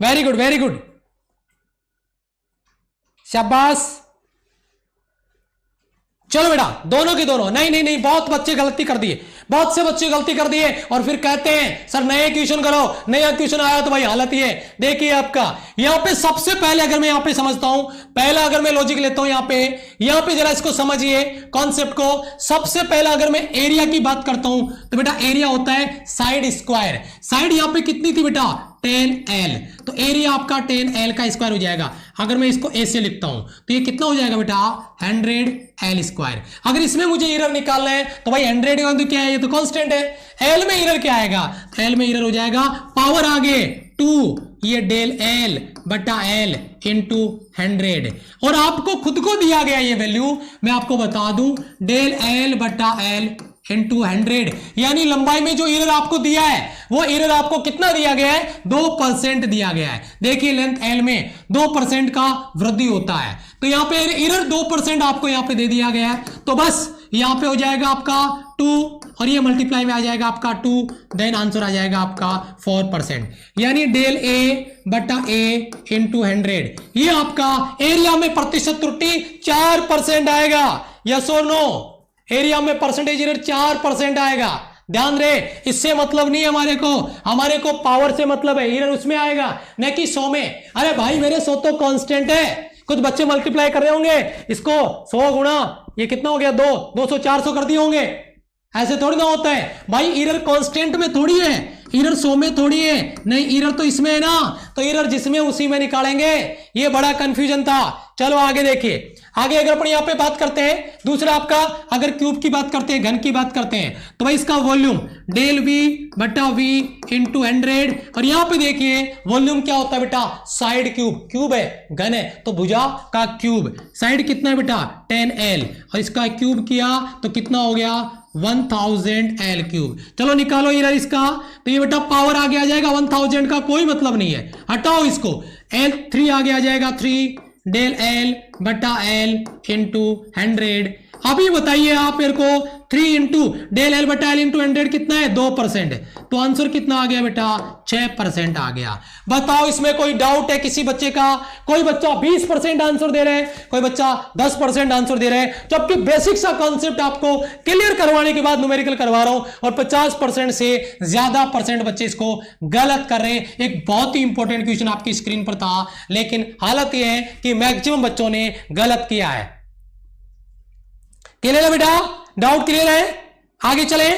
वेरी गुड वेरी गुड, शाबाश। चलो बेटा, दोनों के दोनों, नहीं, बहुत बच्चे गलती कर दिए, बहुत से बच्चे गलती कर दिए, और फिर कहते हैं सर नए क्वेश्चन करो, नया क्वेश्चन आया तो भाई हालत ही है। देखिए आपका यहां पे सबसे पहले, अगर मैं यहां पे समझता हूं, पहला अगर मैं लॉजिक लेता हूं यहां पे जरा इसको समझिए कॉन्सेप्ट को। सबसे पहला अगर मैं एरिया की बात करता हूं तो बेटा एरिया होता है साइड स्क्वायर। साइड यहां पे कितनी थी बेटा? 10L, तो एरिया आपका 10L का स्क्वायर हो जाएगा। अगर मैं इसको ऐसे लिखता हूं तो ये कितना हो जाएगा बेटा? 100L square. अगर इसमें मुझे एरर निकालना है तो भाई 100 तो क्या है, ये तो कांस्टेंट है। L में एरर क्या आएगा? तो L में एरर हो जाएगा पावर आगे 2, ये डेल L बटा L इंटू 100, और आपको खुद को दिया गया ये वैल्यू, मैं आपको बता दूं, डेल L बटा L इंटू 100, यानी लंबाई में जो एरर आपको दिया है वो एरर आपको कितना दिया गया है? 2% दिया गया है। देखिए लेंथ L में 2% का वृद्धि होता है, तो यहां पे एरर 2% आपको यहां पे दे दिया गया है, तो बस यहां पे हो जाएगा आपका 2 और ये मल्टीप्लाई में आ जाएगा आपका 2, देन आंसर आ जाएगा आपका 4%, यानी डेल ए बटा ए इंटू 100, ये आपका एरिया में प्रतिशत त्रुटि 4% आएगा। यस और नो, एरिया में परसेंटेज एरर 4% आएगा। ध्यान रहे, इससे मतलब नहीं हमारे को पावर से मतलब है, एरर उसमें आएगा न कि 100 में। अरे भाई मेरे 100 तो कांस्टेंट है, कुछ बच्चे मल्टीप्लाई कर रहे होंगे इसको 100 गुणा ये कितना हो गया 200 400 कर दिए होंगे, ऐसे थोड़ी ना होता है भाई। एरर कांस्टेंट में थोड़ी है, एरर 100 में थोड़ी है, नहीं एरर तो इसमें है ना, तो एरर जिसमें उसी में निकालेंगे। ये बड़ा कंफ्यूजन था। चलो आगे देखिए, आगे अगर अपन यहां पे बात करते हैं, दूसरा आपका अगर क्यूब की बात करते हैं, घन की बात करते हैं, तो भाई इसका वॉल्यूम डेल वी बटा वी इंटू 100, और यहां पे देखिए वॉल्यूम क्या होता है बेटा, साइड क्यूब, क्यूब है घन है तो भुजा का क्यूब, साइड कितना है बेटा 10L, और इसका क्यूब किया तो कितना हो गया 1000 L क्यूब। चलो निकालो एरर इसका, तो ये बेटा पावर आगे आ जाएगा 1000 का कोई मतलब नहीं है, हटाओ इसको, L3 आगे आ जाएगा 3 डेल एल बटा एल इंटू 100। अभी बताइए आप मेरे को 3 इंटू डेल एल बटा एल इंटू 100 कितना है 2%, तो आंसर कितना आ गया बेटा 6% आ गया। बताओ इसमें कोई डाउट है किसी बच्चे का? कोई बच्चा 20% आंसर दे रहा है, कोई बच्चा 10% आंसर दे रहा है, जबकि बेसिक सा कॉन्सेप्ट आपको क्लियर करवाने के बाद न्यूमेरिकल करवा रहा हूं और 50% से ज्यादा परसेंट बच्चे इसको गलत कर रहे हैं। एक बहुत ही इंपॉर्टेंट क्वेश्चन आपकी स्क्रीन पर था, लेकिन हालत यह है कि मैक्सिमम बच्चों ने गलत किया है। क्लियर है बेटा? डाउट क्लियर है? आगे चले?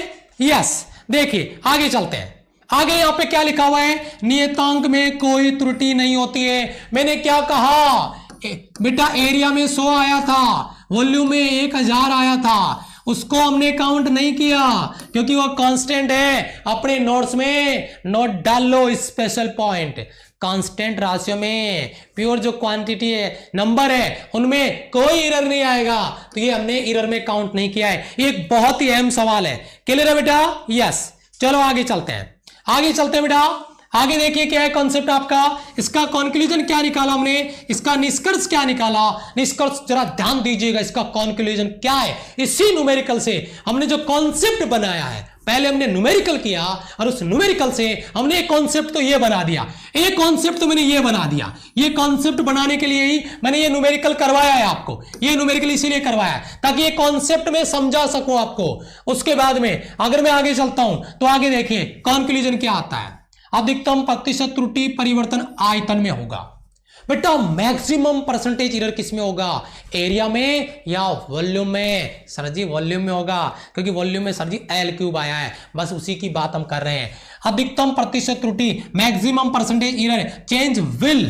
यस, देखिए आगे चलते हैं। आगे यहां पे क्या लिखा हुआ है, नियतांक में कोई त्रुटि नहीं होती है। मैंने क्या कहा बेटा, एरिया में 100 आया था, वॉल्यूम में 1000 आया था, उसको हमने काउंट नहीं किया क्योंकि वो कांस्टेंट है। अपने नोट्स में नोट डाल लो स्पेशल पॉइंट, कांस्टेंट राशियों में प्योर जो क्वांटिटी है, नंबर है, उनमें कोई एरर नहीं आएगा, तो ये हमने एरर में काउंट नहीं किया है। ये एक बहुत ही अहम सवाल है। क्लियर है बेटा? यस। चलो आगे चलते हैं, आगे चलते हैं बेटा। आगे देखिए क्या है कॉन्सेप्ट आपका, इसका कंक्लूजन क्या निकाला हमने, इसका निष्कर्ष क्या निकाला। निष्कर्ष जरा ध्यान दीजिएगा, इसका कंक्लूजन क्या है। इसी न्यूमेरिकल से हमने जो कॉन्सेप्ट बनाया है, पहले हमने न्यूमेरिकल किया और उस न्यूमेरिकल से हमने एक कॉन्सेप्ट तो ये बना दिया, एक कॉन्सेप्ट तो मैंने ये बना दिया। ये कॉन्सेप्ट बनाने के लिए ही मैंने ये न्यूमेरिकल करवाया है आपको, ये न्यूमेरिकल इसीलिए करवाया है ताकि ये कॉन्सेप्ट में समझा सकूं आपको। उसके बाद में अगर मैं आगे चलता हूं तो आगे देखिए कंक्लूजन क्या आता है, अधिकतम प्रतिशत त्रुटि परिवर्तन आयतन में होगा। बेटा मैक्सिमम परसेंटेज एरर किस में होगा, एरिया में या वॉल्यूम में? सर जी वॉल्यूम में होगा, क्योंकि वॉल्यूम में सर जी एल क्यूब आया है, बस उसी की बात हम कर रहे हैं। अधिकतम प्रतिशत त्रुटि maximum percentage error change will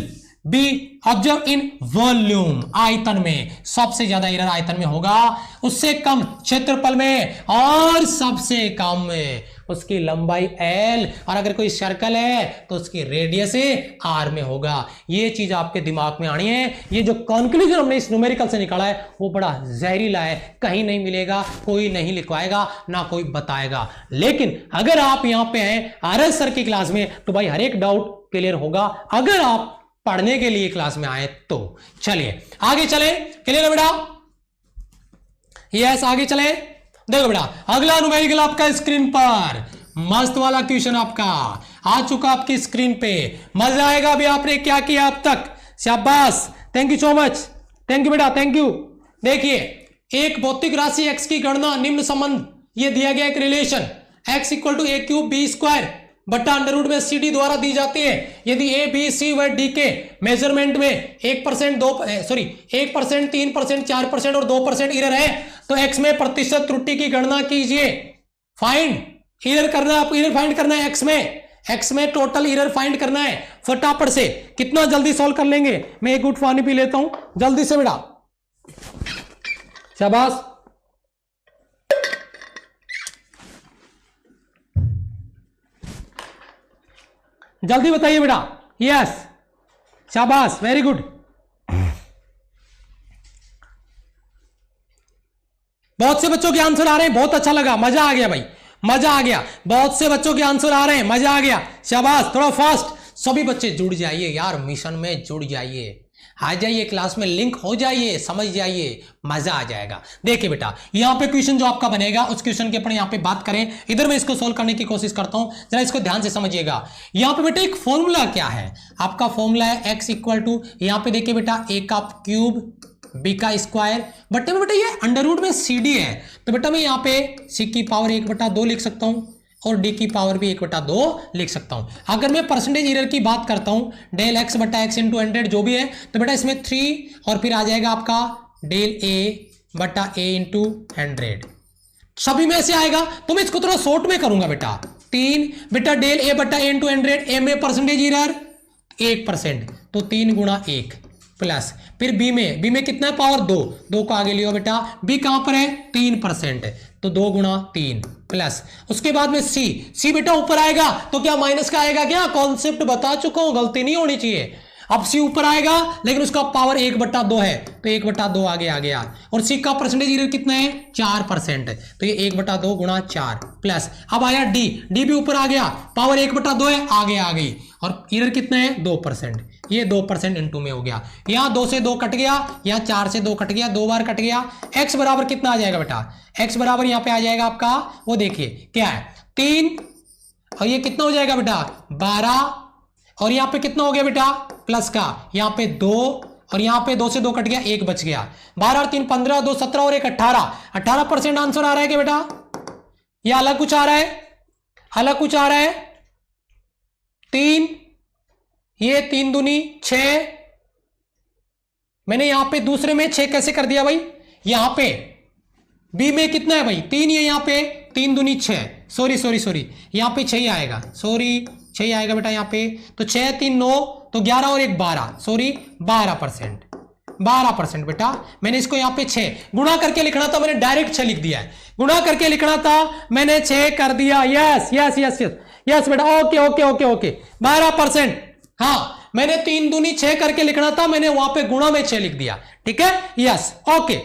be observe in volume, आयतन में सबसे ज्यादा एरर आयतन में होगा, उससे कम क्षेत्रफल में, और सबसे कम में उसकी लंबाई L, और अगर कोई सर्कल है तो उसकी रेडियस R में होगा। ये चीज आपके दिमाग में आनी है। ये जो कंक्लूजन हमने इस न्यूमेरिकल से निकाला है वो बड़ा जहरीला है, कहीं नहीं मिलेगा, कोई नहीं लिखवाएगा, ना कोई बताएगा। लेकिन अगर आप यहां पे हैं RS सर की क्लास में तो भाई हर एक डाउट क्लियर होगा, अगर आप पढ़ने के लिए क्लास में आए तो। चलिए आगे चले। क्लियर है बेटा? यस, आगे चले। देखो बेटा अगला न्यूमेरिकल आपका स्क्रीन पर, मस्त वाला क्वेश्चन आपका आ चुका आपकी स्क्रीन पे। मजा आएगा। अभी आपने क्या किया अब तक, शाबाश, thank you so much, thank you बेटा, थैंक यू। देखिए एक भौतिक राशि x की गणना निम्न संबंध, ये दिया गया एक relation x equal to a cube b square बटा अंडर रूट में सी डी द्वारा दी जाती है। यदि ए बी सी व डी के मेजरमेंट में 1%, 1%, 3%, 4% और 2% एरर है तो एक्स में प्रतिशत त्रुटि की गणना कीजिए। फाइंड एरर करना है आपको, एरर फाइंड करना है एक्स में टोटल एरर फाइंड करना है। फटाफट से कितना जल्दी सॉल्व कर लेंगे। मैं एक गुट पानी पी लेता हूं जल्दी से बेटा, शाबाश। जल्दी बताइए बेटा। यस, शाबाश, वेरी गुड। बहुत से बच्चों के आंसर आ रहे हैं, बहुत अच्छा लगा, मजा आ गया भाई, मजा आ गया। बहुत से बच्चों के आंसर आ रहे हैं, मजा आ गया, शाबाश। थोड़ा फास्ट, सभी बच्चे जुड़ जाइए यार, मिशन में जुड़ जाइए। आ जाइए क्लास में, लिंक हो जाइए, समझ जाइए, मजा आ जाएगा। देखिए बेटा यहां पे क्वेश्चन जो आपका बनेगा उस क्वेश्चन की अपन यहां पे बात करें। इधर मैं इसको सोल्व करने की कोशिश करता हूं, जरा इसको ध्यान से समझिएगा। यहां पे बेटा एक फॉर्मूला क्या है, आपका फॉर्मूला है x इक्वल टू, यहां पे देखिए बेटा a का क्यूब b का स्क्वायर बटे में बेटा ये अंडर रूट में cd है, तो बेटा मैं यहां पे c की पावर 1/2 लिख सकता हूं और d की पावर भी 1/2 लिख सकता हूं। अगर मैं परसेंटेज एरर की बात करता हूं डेल x बटा x इंटू 100 जो भी है, तो बेटा इसमें 3 और फिर आ जाएगा आपका डेल a बटा a इंटू 100, सभी में ऐसे आएगा। तो मैं इसको थोड़ा शॉर्ट में करूंगा बेटा, 3 बेटा डेल a बटा a इंटू 100, a में परसेंटेज एरर 1%, तो 3 गुणा 1 प्लस फिर b में कितना है पावर 2 को आगे लियो बेटा, b कहां पर है 3%, तो 2 गुणा 3 प्लस उसके बाद में c बेटा ऊपर आएगा तो क्या माइनस का आएगा, क्या कॉन्सेप्ट बता चुका हूं, गलती नहीं होनी चाहिए। अब c ऊपर आएगा लेकिन उसका पावर 1/2 है, तो 1/2 आगे आ गया, और c का परसेंटेज एरर कितना है 4%, तो ये 1/2 गुणा 4 प्लस अब आया d भी ऊपर आ गया, पावर 1/2 है, आगे आ गई, और एरर कितना है 2%, ये 2% इंटू में हो गया, यहां 2 से 2 कट गया, यहां 4 से 2 कट गया, 2 बार कट गया। x बराबर कितना आ जाएगा बेटा, x बराबर यहां पे आ जाएगा आपका, वो देखिए क्या है 3, और ये कितना हो जाएगा बेटा 12, और यहां पे कितना हो गया बेटा प्लस का, यहां पे 2, और यहां पे 2 से 2 कट गया, 1 बच गया, 12 और 3 15, 2 17 और 1 18% आंसर आ रहा है क्या बेटा, ये अलग कुछ आ रहा है, अलग कुछ आ रहा है, 3, ये 3 दूनी 6, मैंने यहां पे दूसरे में 6 कैसे कर दिया भाई, यहां पे बी में कितना है भाई 3, ये यहां पे 3 दूनी 6, सॉरी यहां पे 6 ही आएगा, 6 आएगा बेटा यहाँ पे, तो 6 3 9, तो 11 और 1 12, सॉरी 12% बेटा। मैंने इसको यहाँ पे 6 गुणा करके लिखना था, मैंने डायरेक्ट 6 लिख दिया है, गुणा करके लिखना था मैंने 6 कर दिया, यस बेटा, ओके 12%। हाँ मैंने 3 दूनी 6 करके लिखना था, मैंने वहां पे गुणा में 6 लिख दिया, ठीक है, यस ओके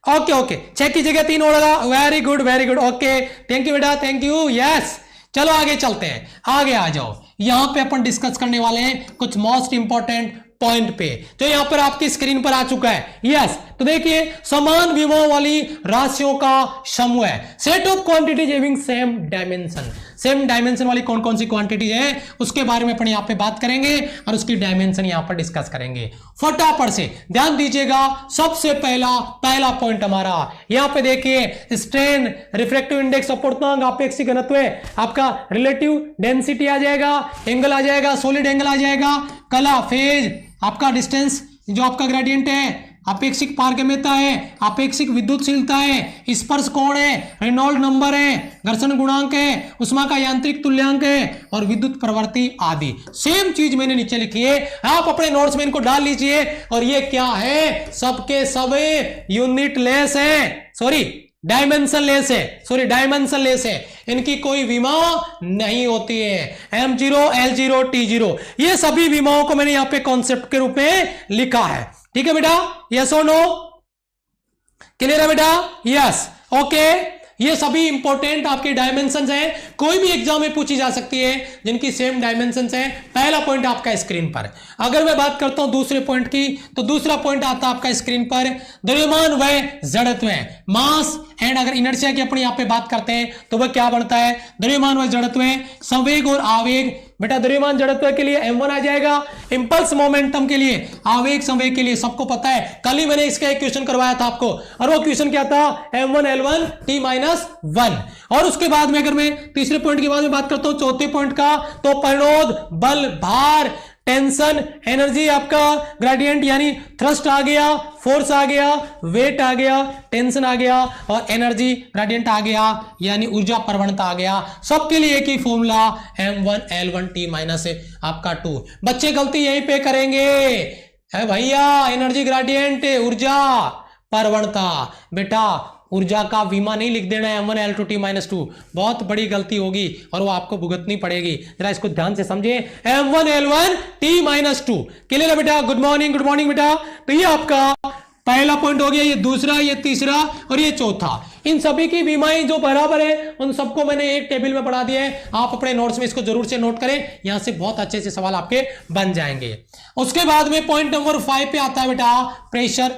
6 की जगह 3 हो लगा, very good okay, thank you बेटा, थैंक यू, यस। चलो आगे चलते हैं, आगे आ जाओ। यहां पे अपन डिस्कस करने वाले हैं कुछ मोस्ट इंपॉर्टेंट पॉइंट पे, जो यहां पर आपकी स्क्रीन पर आ चुका है, यस। तो देखिए समान विभव वाली राशियों का समूह है, set of quantities having same dimension वाली कौन कौन सी क्वांटिटीज है उसके बारे में अपन यहां पे बात करेंगे और उसकी डायमेंशन यहां पर डिस्कस करेंगे। फटाफट से ध्यान दीजिएगा, सबसे पहला पॉइंट हमारा यहां पे देखिए, स्ट्रेन, रिफ्रैक्टिव इंडेक्स, अपवर्तनांक, आपेक्षिक घनत्व, आपका रिलेटिव डेंसिटी आ जाएगा, एंगल आ जाएगा, सॉलिड एंगल आ जाएगा, कला, फेज, आपका डिस्टेंस जो आपका ग्रेडियंट है, अपेक्षिक पारगम्यता है, अपेक्षिक विद्युतशीलता है, स्पर्श कोण है, रेनॉल्ड नंबर है, घर्षण गुणांक है, उष्मा का यांत्रिक तुल्यांक है, और विद्युत प्रवृत्ति आदि। सेम चीज मैंने नीचे लिखी है, आप अपने नोट्स में इनको डाल लीजिए। और ये क्या है, सबके सब यूनिट लेस है, डायमेंशन लेस है, इनकी कोई विमा नहीं होती है, M0 L0 T0, ये सभी विमाओं को मैंने यहां पे कॉन्सेप्ट के रूप में लिखा है, ठीक है बेटा, यस और नो, क्लियर है बेटा, यस ओके। ये सभी इंपॉर्टेंट आपके डायमेंशंस हैं, कोई भी एग्जाम में पूछी जा सकती है जिनकी सेम डायमेंशंस हैं। पहला पॉइंट आपका स्क्रीन पर। अगर मैं बात करता हूं दूसरे पॉइंट की, तो दूसरा पॉइंट आता है आपका स्क्रीन पर, द्रव्यमान व जड़त्व, मास एंड, अगर इनर्शिया की अपनी यहां पे बात करते हैं तो वह क्या बनता है, द्रव्यमान व जड़त्व, संवेग और आवेग। बेटा द्रव्यमान जड़त्व के लिए m1 आ जाएगा, इंपल्स मोमेंटम के लिए, आवेग संवेग के लिए सबको पता है, कल ही मैंने इसका एक क्वेश्चन करवाया था आपको, और वो क्वेश्चन क्या था, m1 L1 T-1। और उसके बाद में अगर मैं तीसरे पॉइंट के बाद में बात करता हूं चौथे पॉइंट का, तो परिणोद, बल, भार, टेंशन, एनर्जी, आपका ग्रेडियंट यानी थ्रस्ट आ गया, फोर्स आ गया, वेट आ गया, टेंशन आ गया, और एनर्जी ग्रेडियंट आ गया यानी ऊर्जा प्रवणता आ गया। सबके लिए एक ही फॉर्मूला, M1 L1 T- आपका 2। बच्चे गलती यहीं पे करेंगे भैया, एनर्जी ग्रेडियंट, ऊर्जा प्रवणता, बेटा ऊर्जा का विमा नहीं लिख देना है M1 L2 T-2, बहुत बड़ी गलती होगी और वो आपको भुगतनी पड़ेगी। जरा इसको ध्यान से समझे, M1 L1 T-2, क्लियर है बेटा, गुड मॉर्निंग बेटा। तो ये आपका पहला पॉइंट हो गया, ये दूसरा, ये तीसरा और ये चौथा। इन सभी की विमाएं जो बराबर है उन सबको मैंने एक टेबल में पढ़ा दिया है। आप अपने नोट्स में इसको जरूर से नोट करें, यहां से बहुत अच्छे से सवाल आपके बन जाएंगे। उसके बाद में पॉइंट नंबर 5 पे आता है बेटा प्रेशर,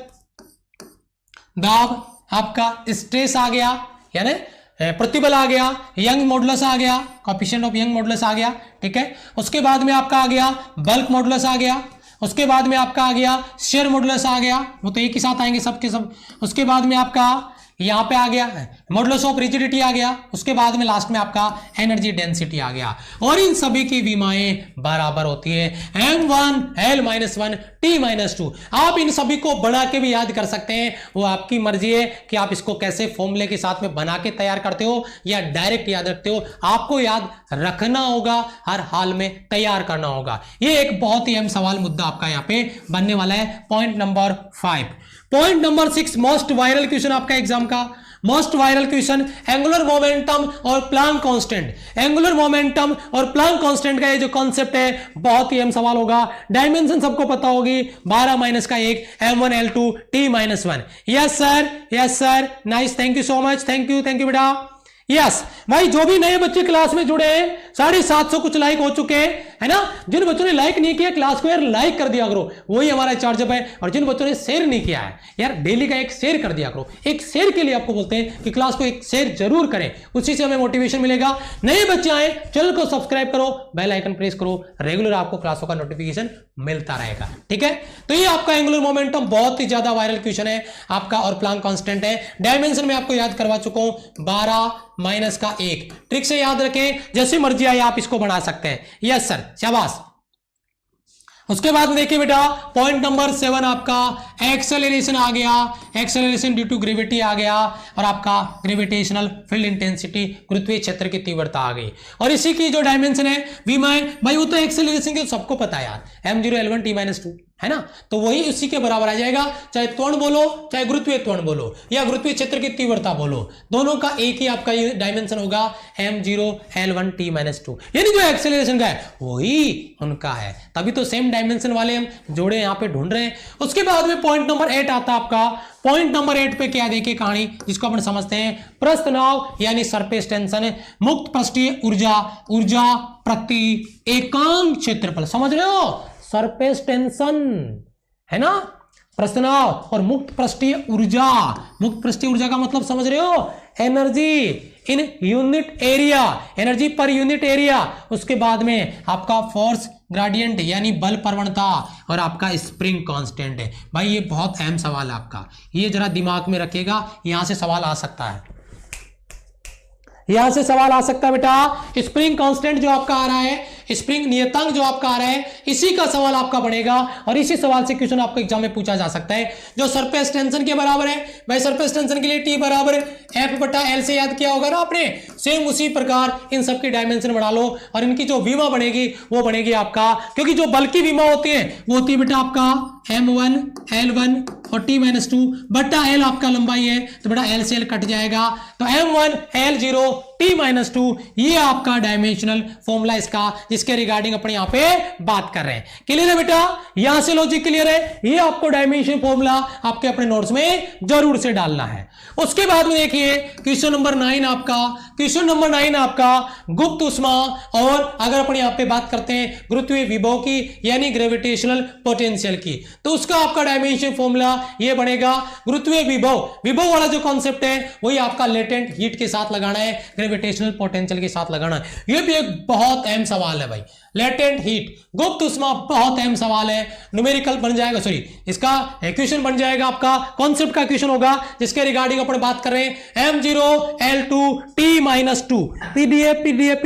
दाब, आपका स्ट्रेस आ गया, यानी प्रतिबल आ गया, यंग मॉडुलस आ गया, कोएफिशिएंट ऑफ यंग मॉडुलस आ गया, ठीक है। उसके बाद में आपका आ गया बल्क मॉडुलस आ गया, उसके बाद में आपका आ गया शेयर मॉडुलस आ गया, वो तो एक ही साथ आएंगे सबके सब। उसके बाद में आपका यहां पे आ गया मॉडुलस ऑफ रिजिडिटी आ गया, उसके बाद में लास्ट में आपका एनर्जी डेंसिटी आ गया। और इन सभी की विमाएं बराबर होती है m1 L-1 T-2। आप इन सभी को बढ़ा के भी याद कर सकते हैं, वो आपकी मर्जी है कि आप इसको कैसे फॉर्मूले के साथ में बना के तैयार करते हो या डायरेक्ट याद रखते हो। आपको याद रखना होगा, हर हाल में तैयार करना होगा। ये एक बहुत ही अहम सवाल मुद्दा आपका यहाँ पे बनने वाला है। Point number 5। Point number 6 most viral question आपका एग्जाम का, most viral question angular momentum और प्लांक कांस्टेंट। एंगुलर मोमेंटम और प्लांक कांस्टेंट का ये जो कॉन्सेप्ट है बहुत ही अहम सवाल होगा। डायमेंशन सबको पता होगी, 12 माइनस का 1 m1 L2 T-1। Yes sir, nice, thank you so much, thank you बेटा। यस भाई, जो भी नए बच्चे क्लास में जुड़े हैं 750 कुछ लाइक हो चुके हैं, है ना। जिन बच्चों ने लाइक नहीं किया क्लास को यार लाइक कर दिया करो, वही हमारा चार्जअप है। और जिन बच्चों ने शेयर नहीं किया है यार डेली का एक शेयर कर दिया करो। एक शेयर के लिए आपको बोलते हैं कि क्लास को एक शेयर जरूर करें, उसी से हमें मोटिवेशन मिलेगा। नए बच्चे आए चैनल को सब्सक्राइब करो, बेल आइकन प्रेस करो, रेगुलर आपको क्लासों का नोटिफिकेशन मिलता रहेगा, ठीक है। तो ये आपका एंगुलर मोमेंटम बहुत ही ज्यादा वायरल क्वेश्चन है आपका, और प्लांक कांस्टेंट है। डायमेंशन में आपको याद करवा चुका हूं, 12 माइनस का 1। ट्रिक से याद रखें, जैसी मर्जी आए आप इसको बढ़ा सकते हैं। यस सर, शाबाश। उसके बाद में देखिए बेटा पॉइंट नंबर 7 आपका एक्सेलरेशन आ गया, एक्सेलरेशन ड्यू टू ग्रेविटी आ गया, और आपका ग्रेविटेशनल फील्ड इंटेंसिटी, गुरुत्वीय क्षेत्र की तीव्रता आ गई। और इसी की जो डायमेंशन है विमाएं, भाई वो तो एक्सेलरेशन के सबको पता है यार, m0 L1 T-2 है ना, तो वही उसी के बराबर आ जाएगा। चाहे त्वरण बोलो, चाहे गुरुत्वीय त्वरण बोलो, या गुरुत्वीय क्षेत्र की तीव्रता बोलो, दोनों का एक ही आपका ये डायमेंशन होगा m0 L1 T-2। यानी जो एक्सेलरेशन का है वही उनका है, तभी तो सेम डायमेंशन वाले हम जोड़े यहां पे ढूंढ रहे हैं। उसके बाद में पॉइंट नंबर 8 आता है आपका। पॉइंट नंबर 8 पे क्या देखिए कहानी, जिसको अपन समझते हैं प्रस्थनाव यानी सरफेस टेंशन। मुक्त पृष्ठीय ऊर्जा, ऊर्जा प्रति एकांक क्षेत्रफल, समझ रहे हो, सरफेस टेंशन है ना, प्रस्थनाव और मुक्त पृष्ठीय ऊर्जा। मुक्त पृष्ठीय ऊर्जा का मतलब समझ रहे हो, energy in unit area, energy per unit area. उसके बाद में आपका फोर्स ग्रेडियंट यानी बल प्रवणता, और आपका स्प्रिंग कांस्टेंट है। भाई ये बहुत अहम सवाल है आपका, ये जरा दिमाग में रखिएगा, यहां से सवाल आ सकता है, यहां से सवाल आ सकता है बेटा। स्प्रिंग कांस्टेंट जो आपका आ रहा है, स्प्रिंग नियतांक जो आपका आ रहा है, इसी का सवाल आपका बनेगा, और इसी सवाल से क्वेश्चन आपको एग्जाम में पूछा जा सकता है। जो सरफेस टेंशन के बराबर है, भाई सरफेस टेंशन के लिए T बराबर F/L से याद किया होगा ना आपने, सेम उसी प्रकार इन सबकी डायमेंशन बढ़ा लो, और इनकी जो विमा बनेगी वो बनेगी आपका, क्योंकि जो बल की विमा होती है वो होती है बेटा आपका m1 L1 और T-2 बटा L आपका लंबाई है, तो बेटा L से L कट जाएगा, तो m1 L0 T-2 ये आपका डायमेंशनल फॉर्मूला इसका, जिसके रिगार्डिंग अपने यहां पे बात कर रहे हैं। क्लियर है बेटा, यहां से लॉजिक क्लियर है। ये आपको डायमेंशन फॉर्मूला आपके अपने नोट्स में जरूर से डालना है। उसके बाद में देखिए क्वेश्चन नंबर 9 आपका, क्वेश्चन नंबर 9 आपका गुप्त उष्मा, और अगर अपन यहां पे बात करते हैं गुरुत्वीय विभव की यानी ग्रेविटेशनल पोटेंशियल की, तो उसका आपका डायमेंशन फॉर्मूला ये बनेगा, गुरुत्वीय विभव, विभव वाला जो कॉन्सेप्ट है वही आपका लेटेंट हीट के साथ लगाना है, ग्रेविटेशनल पोटेंशियल के साथ लगाना है। ये भी एक बहुत अहम सवाल है भाई, लेटेंट हीट, गुप्त उष्मा बहुत अहम सवाल है। न्यूमेरिकल बन जाएगा, सॉरी इसका क्वेश्चन बन जाएगा आपका, कॉन्सेप्ट का क्वेश्चन होगा, जिसके रिगार्डिंग अपन बात कर रहे हैं m0 L2 T-2। पीडीएफ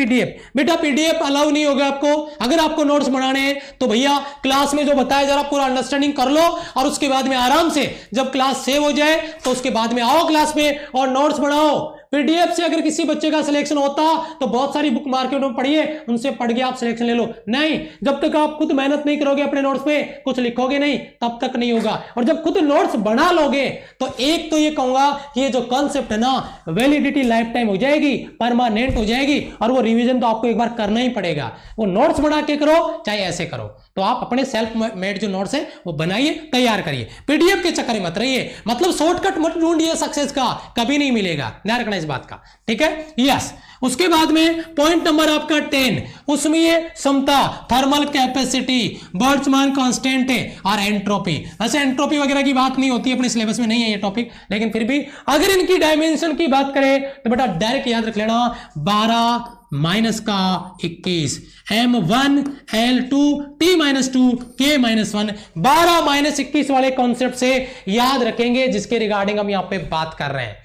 बेटा, पीडीएफ अलाउ नहीं होगा आपको। अगर आपको नोट्स बनाने हैं तो भैया क्लास में जो बताया जरा पूरा अंडरस्टैंडिंग कर लो, और उसके बाद में आराम से जब क्लास सेव हो जाए तो उसके बाद में आओ क्लास में और नोट्स बनाओ। पीडीएफ से अगर किसी बच्चे का सिलेक्शन होता तो बहुत सारी बुक मार्केट में पढ़िए, उनसे पढ़ के आप सिलेक्शन ले लो। नहीं, जब तक आप खुद मेहनत नहीं करोगे अपने नोट्स पे, कुछ लिखोगे नहीं, तब तक नहीं होगा। और जब खुद नोट्स बना लोगे तो एक तो ये कहूंगा कि ये जो कॉन्सेप्ट है ना, वैलिडिटी लाइफ टाइम हो जाएगी, परमानेंट हो जाएगी, और वो रिवीजन तो आपको एक बार करना ही पड़ेगा। वो नोट्स बना के करो चाहे ऐसे करो, तो आप अपने सेल्फ मेड जो नोट्स हैं वो बनाइए, तैयार करिए, पीडीएफ के चक्कर में मत रहिए। मतलब शॉर्टकट मत ढूंढिए सक्सेस का, कभी नहीं मिलेगा, ध्यान रखना इस बात का, ठीक है। यस, उसके बाद में पॉइंट नंबर आपका 10, उसमें ये क्षमता, थर्मल कैपेसिटी, बोल्ट्जमान कांस्टेंट है और एंट्रोपी। वैसे एंट्रोपी वगैरह की बात नहीं होती, अपने सिलेबस में नहीं है ये टॉपिक, लेकिन फिर भी अगर इनकी डायमेंशन की बात करें तो बेटा डायरेक्ट याद रख लेना 12 माइनस का 21, M1 L2 T minus 2 K minus 1, 12 minus 21 वाले कॉन्सेप्ट से याद रखेंगे, जिसके रिगार्डिंग हम यहां पे बात कर रहे हैं।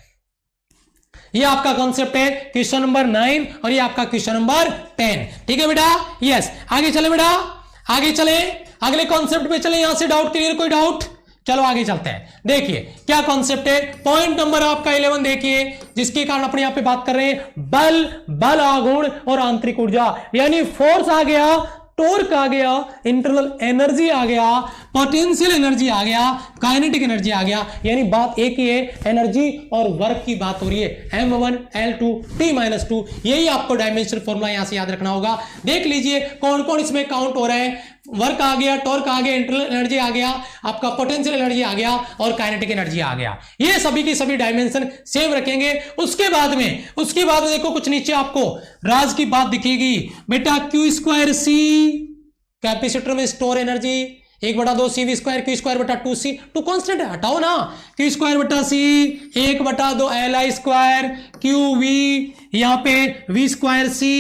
ये आपका कॉन्सेप्ट है क्वेश्चन नंबर 9 और ये आपका क्वेश्चन नंबर 10, ठीक है बेटा। यस, आगे चले बेटा, आगे चले, अगले कॉन्सेप्ट पे चले। यहां से डाउट क्लियर, कोई डाउट? चलो आगे चलते हैं। देखिए क्या कॉन्सेप्ट है, पॉइंट नंबर आपका 11 देखिए, जिसके कारण अपने यहां पे बात कर रहे हैं बल, बल आघूर्ण और आंतरिक ऊर्जा, यानी फोर्स आ गया, टॉर्क आ गया, इंटरनल एनर्जी आ गया, पोटेंशियल एनर्जी आ गया, काइनेटिक एनर्जी आ गया, यानी बात एक ही है, एनर्जी और वर्क की बात हो रही है। M1 L2 T माइनस 2, यही आपको डायमेंशनल फॉर्मूला यहां से याद रखना होगा। देख लीजिए कौन कौन इसमें काउंट हो रहा है, वर्क आ गया, टॉर्क आ गया, इंटरनल एनर्जी आ गया, आपका पोटेंशियल एनर्जी आ गया और काइनेटिक एनर्जी आ गया। ये सभी की सभी डायमेंशन सेम रखेंगे। उसके बाद में देखो कुछ नीचे आपको राज की बात दिखेगी बेटा, Q2C कैपेसिटर में store energy 1/2 CV² Q²/2C, 2 constant है, हटाओ ना, Q²/C 1/2 Li² QV, यहां पे V²C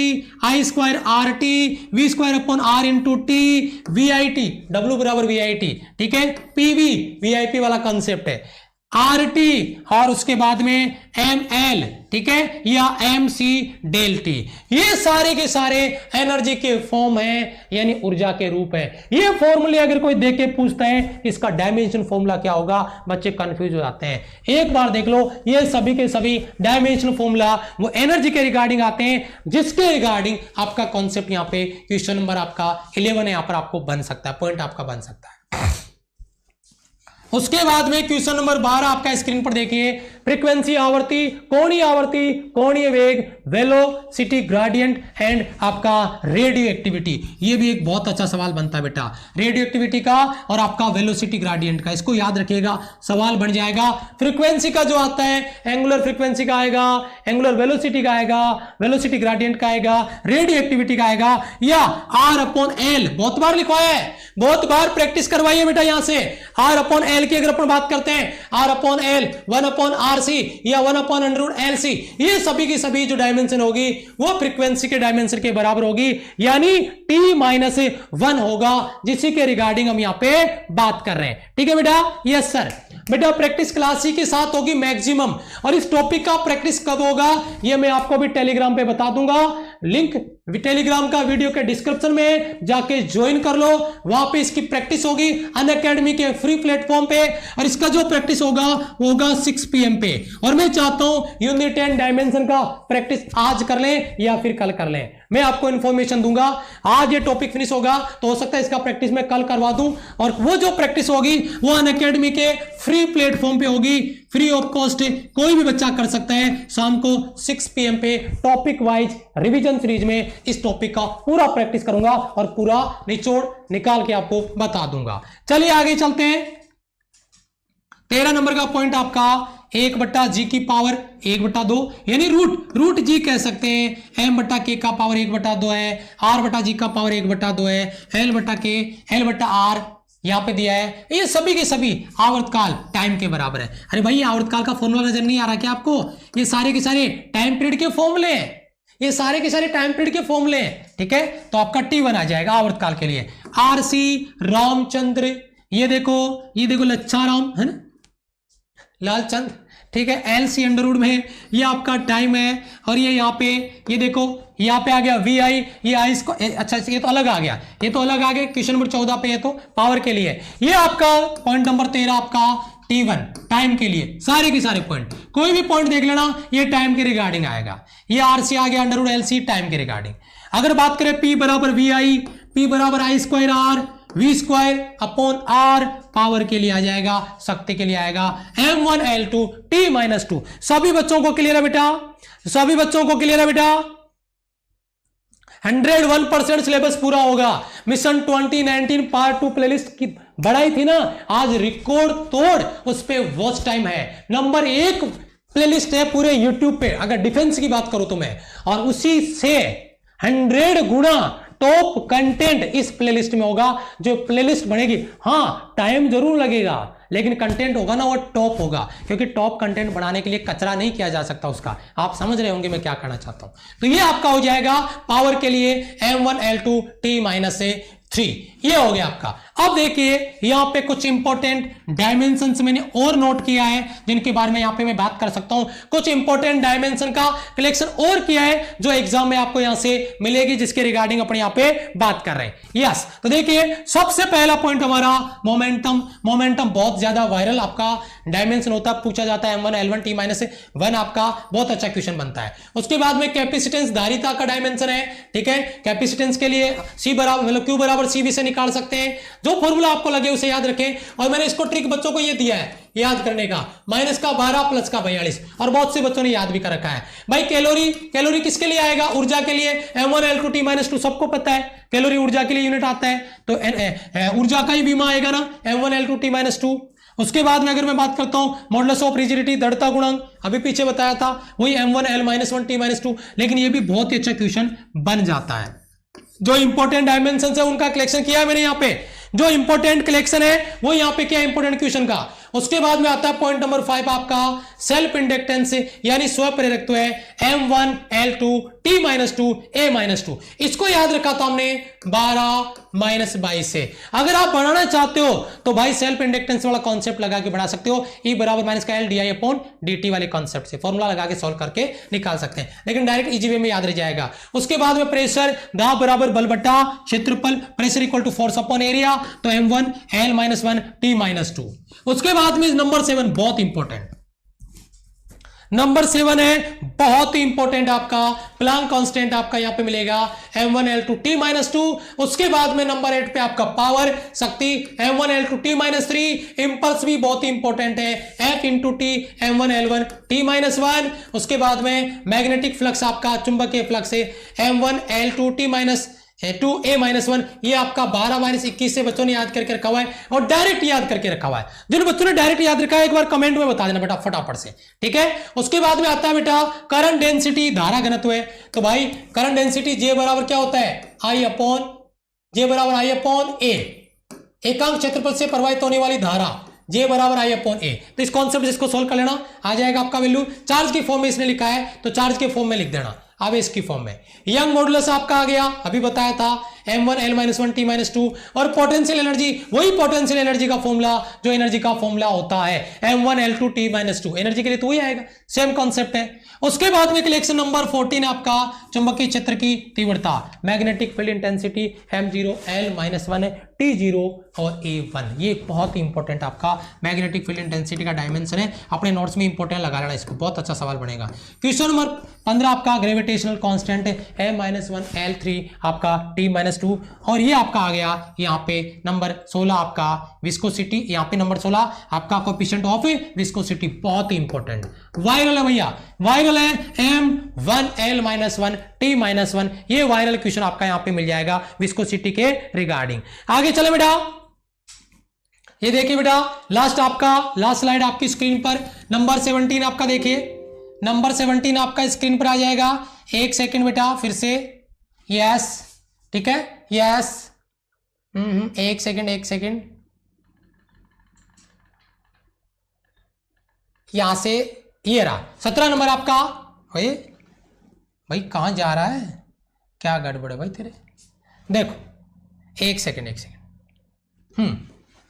I²RT V²/R × T VIT, W बराबर VIT, ठीक है। PV VIP वाला कंसेप्ट है, RT और उसके बाद में ML, ठीक है, या MC ΔT, ये सारे के सारे एनर्जी के फॉर्म हैं, यानी ऊर्जा के रूप है। ये फॉर्मूले अगर कोई देख के पूछता है इसका डायमेंशन फॉर्मूला क्या होगा, बच्चे कंफ्यूज हो जाते हैं। एक बार देख लो, ये सभी के सभी डायमेंशन फॉर्मूला वो एनर्जी के रिगार्डिंग आते हैं, जिसके रिगार्डिंग आपका कॉन्सेप्ट यहाँ पे क्वेश्चन नंबर आपका 11 यहां पर आपको बन सकता है, पॉइंट आपका बन सकता है। उसके बाद में क्वेश्चन नंबर 12 आपका स्क्रीन पर देखिए, फ्रीक्वेंसी आवर्ती, कोणीय वेग, वेलोसिटी ग्रेडियंट एंड आपका रेडियो एक्टिविटी। ये भी एक बहुत अच्छा सवाल बनता है बेटा, रेडियो एक्टिविटी का और आपका वेलोसिटी ग्रेडियंट का, इसको याद रखिएगा, सवाल बन जाएगा। फ्रीक्वेंसी का जो आता है, एंगुलर फ्रीक्वेंसी का आएगा, एंगुलर वेलोसिटी का आएगा, वेलोसिटी ग्रेडियंट का आएगा, रेडियो एक्टिविटी का आएगा, या R/L, बहुत बार लिखा है, बहुत बार प्रैक्टिस करवाइए बेटा। यहां से R/L की अगर अपन बात करते हैं, R/L 1/RC या 1/√LC, ये सभी की सभी जो डायमेंशन होगी वो फ्रीक्वेंसी के डायमेंशन के बराबर होगी, यानी T-1 होगा, जिसी के रिगार्डिंग हम यहां पे बात कर रहे हैं, ठीक है बेटा। Yes sir. बेटा प्रैक्टिस क्लास ही के साथ होगी मैक्सिमम, और इस टॉपिक का प्रैक्टिस कब होगा ये मैं आपको भी टेलीग्राम पे बता दूंगा। लिंक टेलीग्राम का वीडियो के डिस्क्रिप्शन में जाके ज्वाइन कर लो, वहां पे इसकी प्रैक्टिस होगी अनअकैडमी के फ्री प्लेटफॉर्म पे, और इसका जो प्रैक्टिस होगा वो होगा 6 PM पे। और मैं चाहता हूं यूनिट 10 डायमेंशन का प्रैक्टिस आज कर लें या फिर कल कर लें, मैं आपको इंफॉर्मेशन दूंगा। आज ये टॉपिक फिनिश होगा तो हो सकता है इसका प्रैक्टिस मैं कल करवा दूं, और वो जो प्रैक्टिस होगी वो अनअकैडमी के फ्री प्लेटफॉर्म पे होगी, फ्री ऑफ कॉस्ट, कोई भी बच्चा कर सकता है। शाम को 6 PM पे टॉपिक वाइज रिवीजन सीरीज में इस टॉपिक का पूरा प्रैक्टिस करूंगा और पूरा निचोड़ निकाल के आपको बता दूंगा। चलिए आगे चलते हैं। 13 नंबर का पॉइंट आपका 1/G की पावर 1/2, यानी रूट जी कह सकते हैं। M/K का पावर 1/2 है, R/G का पावर 1/2 है, L/K L/R यहां पे दिया है। ये सभी के सभी आवर्तकाल टाइम के बराबर है। अरे भाई आवर्तकाल का फॉर्मूला नजर नहीं आ रहा क्या आपको? ये सारे के सारे टाइम पीरियड के फॉर्मूले हैं, ये सारे के सारे टाइम पीरियड के फॉर्मूले हैं, ठीक है। तो आपका T1 आ जाएगा आवर्तकाल के लिए। RC रामचंद्र, ये देखो लच्छा राम है ना, लालचंद, ठीक है। LC अंडरवुड में ये आपका टाइम है, और ये यहाँ पे ये देखो यहाँ पे आ गया VI, ये I इसको, अच्छा ये तो अलग आ गया, ये तो अलग आ गया। क्वेश्चन नंबर 14 पे ये तो पावर के लिए। ये आपका पॉइंट नंबर 13 आपका T1 टाइम के लिए सारे के सारे पॉइंट, कोई भी पॉइंट देख लेना ये टाइम के रिगार्डिंग आएगा। ये RC आ गया अंडर रूट LC टाइम के रिगार्डिंग। अगर बात करें P बराबर VI, P बराबर I square R, V square upon R power के लिए आ जाएगा, शक्ति के लिए आएगा M1L2 T-2। सभी बच्चों को क्लियर है बेटा? सभी बच्चों को क्लियर है बेटा? 101% सिलेबस पूरा होगा। मिशन 2019 पार्ट 2 प्लेलिस्ट की बढ़ाई थी ना, आज रिकॉर्ड तोड़ उस पे वॉच टाइम है। नंबर 1 प्लेलिस्ट है पूरे यूट्यूब पे अगर डिफेंस की बात करूं तो मैं, और उसी से 100 गुना टॉप कंटेंट इस प्लेलिस्ट में होगा। जो प्लेलिस्ट बनेगी, हाँ टाइम जरूर लगेगा लेकिन कंटेंट होगा ना वो टॉप होगा, क्योंकि टॉप कंटेंट बनाने के लिए कचरा नहीं किया जा सकता उसका। आप समझ रहे होंगे मैं क्या कहना चाहता हूं। तो ये आपका हो जाएगा पावर के लिए M1L2 T-3, ये हो गया आपका। अब देखिए यहां पे कुछ इंपॉर्टेंट डायमेंशंस मैंने और नोट किया है जिनके बारे में यहां पे मैं बात कर सकता हूं। कुछ इंपॉर्टेंट डायमेंशन का कलेक्शन और किया है जो एग्जाम में आपको यहां से मिलेगी, जिसके रिगार्डिंग अपने यहां पे बात कर रहे हैं। यस, तो देखिए सबसे पहला पॉइंट हमारा मोमेंटम। मोमेंटम बहुत ज्यादा वायरल आपका डायमेंशन होता है, पूछा जाता है M1L1 T-1 आपका बहुत अच्छा क्वेश्चन बनता है। उसके बाद में कैपेसिटेंस धारिता का डायमेंशन है, ठीक है। कैपेसिटेंस के लिए C बराबर मतलब Q बराबर CV से निकाल सकते हैं। जो फॉर्मूला आपको लगे उसे याद रखें, और मैंने इसको ट्रिक बच्चों को ये दिया है याद करने का, माइनस का 12 प्लस का 42, और बहुत से बच्चों ने याद भी कर रखा है। भाई कैलोरी, कैलोरी किसके लिए आएगा? ऊर्जा के लिए। M1L2 T-2 सबको पता है, कैलोरी ऊर्जा के लिए यूनिट आता है, तो ऊर्जा का ही बीमा आएगा ना M1L2 T-2। उसके बाद में अगर मैं बात करता हूं मॉडुलस ऑफ रिजिडिटी, दृढ़ता गुणांक, अभी पीछे बताया था वही M1L-1 T-2, लेकिन ये भी बहुत ही अच्छा क्वेश्चन बन जाता है। जो इंपॉर्टेंट डायमेंशन है उनका कलेक्शन किया है मैंने यहाँ पे, जो इंपॉर्टेंट कलेक्शन है वो यहाँ पे क्या इंपॉर्टेंट क्वेश्चन का। उसके बाद में आता है पॉइंट नंबर 5 आपका सेल्फ इंडक्टेंस यानी स्व प्रेरकत्व है M1L2 T-2 A-2। इसको याद रखा था हमने 12-22 से। अगर आप बढ़ाना चाहते हो तो भाई सेल्फ इंडक्टेंस वाला कॉन्सेप्ट लगा के बढ़ा सकते हो, E बराबर माइनस का L DI/dt वाले कॉन्सेप्ट से फॉर्मूला लगा के सॉल्व करके निकाल सकते हैं, लेकिन डायरेक्ट इजी वे में याद रह जाएगा। उसके बाद में प्रेशर, दाब बराबर बल बटा क्षेत्रफल, pressure equal to force upon area, तो M1L-1 T-2। उसके बाद में नंबर 7 बहुत इंपॉर्टेंट, नंबर 7 है बहुत ही इंपॉर्टेंट आपका प्लांक कांस्टेंट आपका यहां पे मिलेगा M1L2 T-2। उसके बाद में नंबर 8 पे आपका पावर शक्ति M1L2 T-3। इंपल्स भी बहुत ही इंपॉर्टेंट है F × T M1L1 T-1। उसके बाद में मैग्नेटिक फ्लक्स आपका चुंबकीय फ्लक्स है M1L2 T-2 A-1। ये आपका 12-21 से बच्चों ने याद करके रखा हुआ है और डायरेक्ट याद करके रखा हुआ है। जिन बच्चों ने डायरेक्ट याद रखा है एक बार कमेंट में बता देना बेटा फटाफट से, ठीक है। उसके बाद में आता है बेटा करंट डेंसिटी, धारा घनत्व है। तो भाई करंट डेंसिटी J बराबर क्या होता है? J बराबर I/A, एकांक क्षेत्रफल से प्रवाहित होने वाली धारा J बराबर I/A। तो इस कॉन्सेप्ट जिसको सोल्व कर लेना आ जाएगा आपका वैल्यू। चार्ज की फॉर्म में इसने लिखा है तो चार्ज के फॉर्म में लिख देना, अब इसकी फॉर्म में। यंग मॉडुलस आपका आ गया, अभी बताया था M1L-1 T-2। और पोटेंशियल एनर्जी, वही पोटेंशियल एनर्जी का फॉर्मूला जो एनर्जी का फॉर्मूला होता है M1L2 T-2। एनर्जी के लिए तो वही आएगा, सेम कॉन्सेप्ट है। उसके बाद में कलेक्शन नंबर 14 आपका चुंबकीय क्षेत्र की तीव्रता, magnetic field intensity M0L-1 T0 और A1। ये बहुत ही इंपॉर्टेंट आपका मैग्नेटिक फील्ड इंटेंसिटी का डायमेंशन है, अपने नोट्स में इंपॉर्टेंट लगा लेना इसको, बहुत अच्छा सवाल बनेगा। क्वेश्चन नंबर 15 आपका ग्रेविटेशनल कांस्टेंट M-1L3 आपका T-2। और ये आपका आ गया यहाँ पे नंबर 16 आपका विस्कोसिटी, यहाँ पे नंबर 16 आपका कोएफिशिएंट ऑफ विस्कोसिटी, बहुत ही इंपॉर्टेंट। वायरल है भैया, वायरल है M1L-1 T-1। ये वायरल क्वेश्चन आपका यहाँ पे मिल जाएगा विस्कोसिटी के रिगार्डिंग। आगे चले बेटा, ये देखिए बेटा लास्ट स्लाइड आपकी स्क्रीन पर नंबर 17 आपका देखिए, नंबर 17 आपका स्क्रीन पर आ जाएगा। एक सेकंड बेटा फिर से, यस ठीक है, यस एक सेकंड यहां से ये रहा 17 नंबर आपका। भाई कहां जा रहा है, क्या गड़बड़ है भाई तेरे? देखो एक सेकंड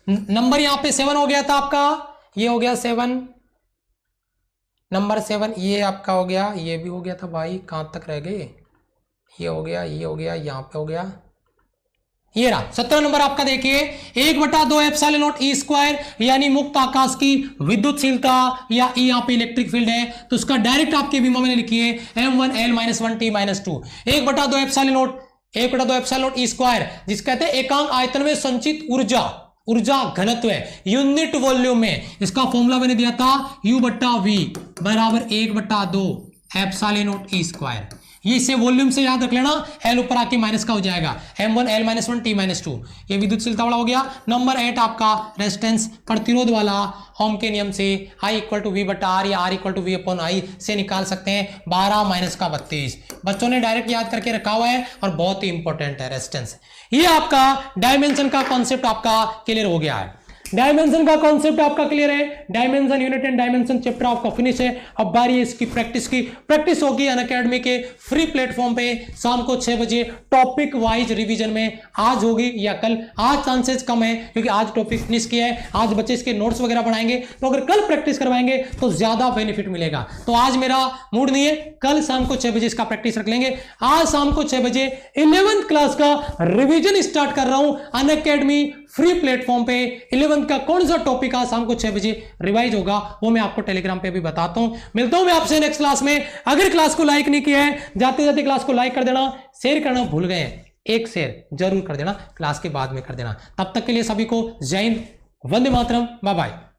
नंबर यहां पे 7 हो गया था आपका, ये हो गया 7, नंबर 7 ये आपका हो गया, ये भी हो गया था भाई, कहां तक रह गए? ये हो गया, यहाँ पे हो गया, ये रहा 17 नंबर आपका देखिए 1/2 एप्सिलॉन नॉट ई स्क्वायर यानी मुक्त आकाश की विद्युतशीलता या ई यहाँ पे इलेक्ट्रिक फील्ड है तो उसका डायरेक्ट आपके विमा में लिखिए m1l - 1t - 2 1/2 epsilon not E square जिस कहते हैं एकांक आयतन में संचित ऊर्जा घनत्व है यूनिट वॉल्यूम में। इसका फॉर्मूला मैंने दिया था U/V बराबर 1/2 एप्सिलॉन नॉट ई स्क्वायर। ये इसे वॉल्यूम से याद रख लेना, L ऊपर आके माइनस का हो जाएगा m1l - 1t - 2। ये विद्युतशीलता वाला हो गया। नंबर 8 आपका रेजिस्टेंस प्रतिरोध वाला ओम के नियम से I = V/R या R = V/I से निकाल सकते हैं 12 - 32। बच्चों ने डायरेक्ट याद करके रखा हुआ है और बहुत ही इंपॉर्टेंट है रेजिस्टेंस। ये आपका डायमेंशन का कॉन्सेप्ट आपका क्लियर हो गया है। डायमेंशन का कॉन्सेप्ट आपका क्लियर है। Dimension unit and dimension chapter आपका फिनिश है। अब बारी है इसकी प्रैक्टिस की। प्रैक्टिस होगी अनअकैडमी के फ्री प्लेटफॉर्म पे शाम को 6 बजे टॉपिक वाइज रिवीजन में। आज होगी या कल, आज चांसेस कम है क्योंकि आज टॉपिक फिनिश किया है। आज बच्चे इसके नोट्स वगैरह बनाएंगे तो अगर कल प्रैक्टिस करवाएंगे तो ज्यादा बेनिफिट मिलेगा। तो आज मेरा मूड नहीं है, कल शाम को 6 बजे इसका प्रैक्टिस रख लेंगे। आज शाम को 6 बजे 11th क्लास का रिवीजन स्टार्ट कर रहा हूं अनअकैडमी फ्री प्लेटफॉर्म पे। 11th का कौन सा टॉपिक आज शाम को 6 बजे रिवाइज होगा वो मैं आपको टेलीग्राम पे भी बताता हूं। मिलता हूं मैं आपसे नेक्स्ट क्लास में। अगर क्लास को लाइक नहीं किया है जाते जाते क्लास को लाइक कर देना, शेयर करना भूल गए हैं एक शेयर जरूर कर देना, क्लास के बाद में कर देना। तब तक के लिए सभी को जय हिंद, वंदे मातरम, बाय बाय।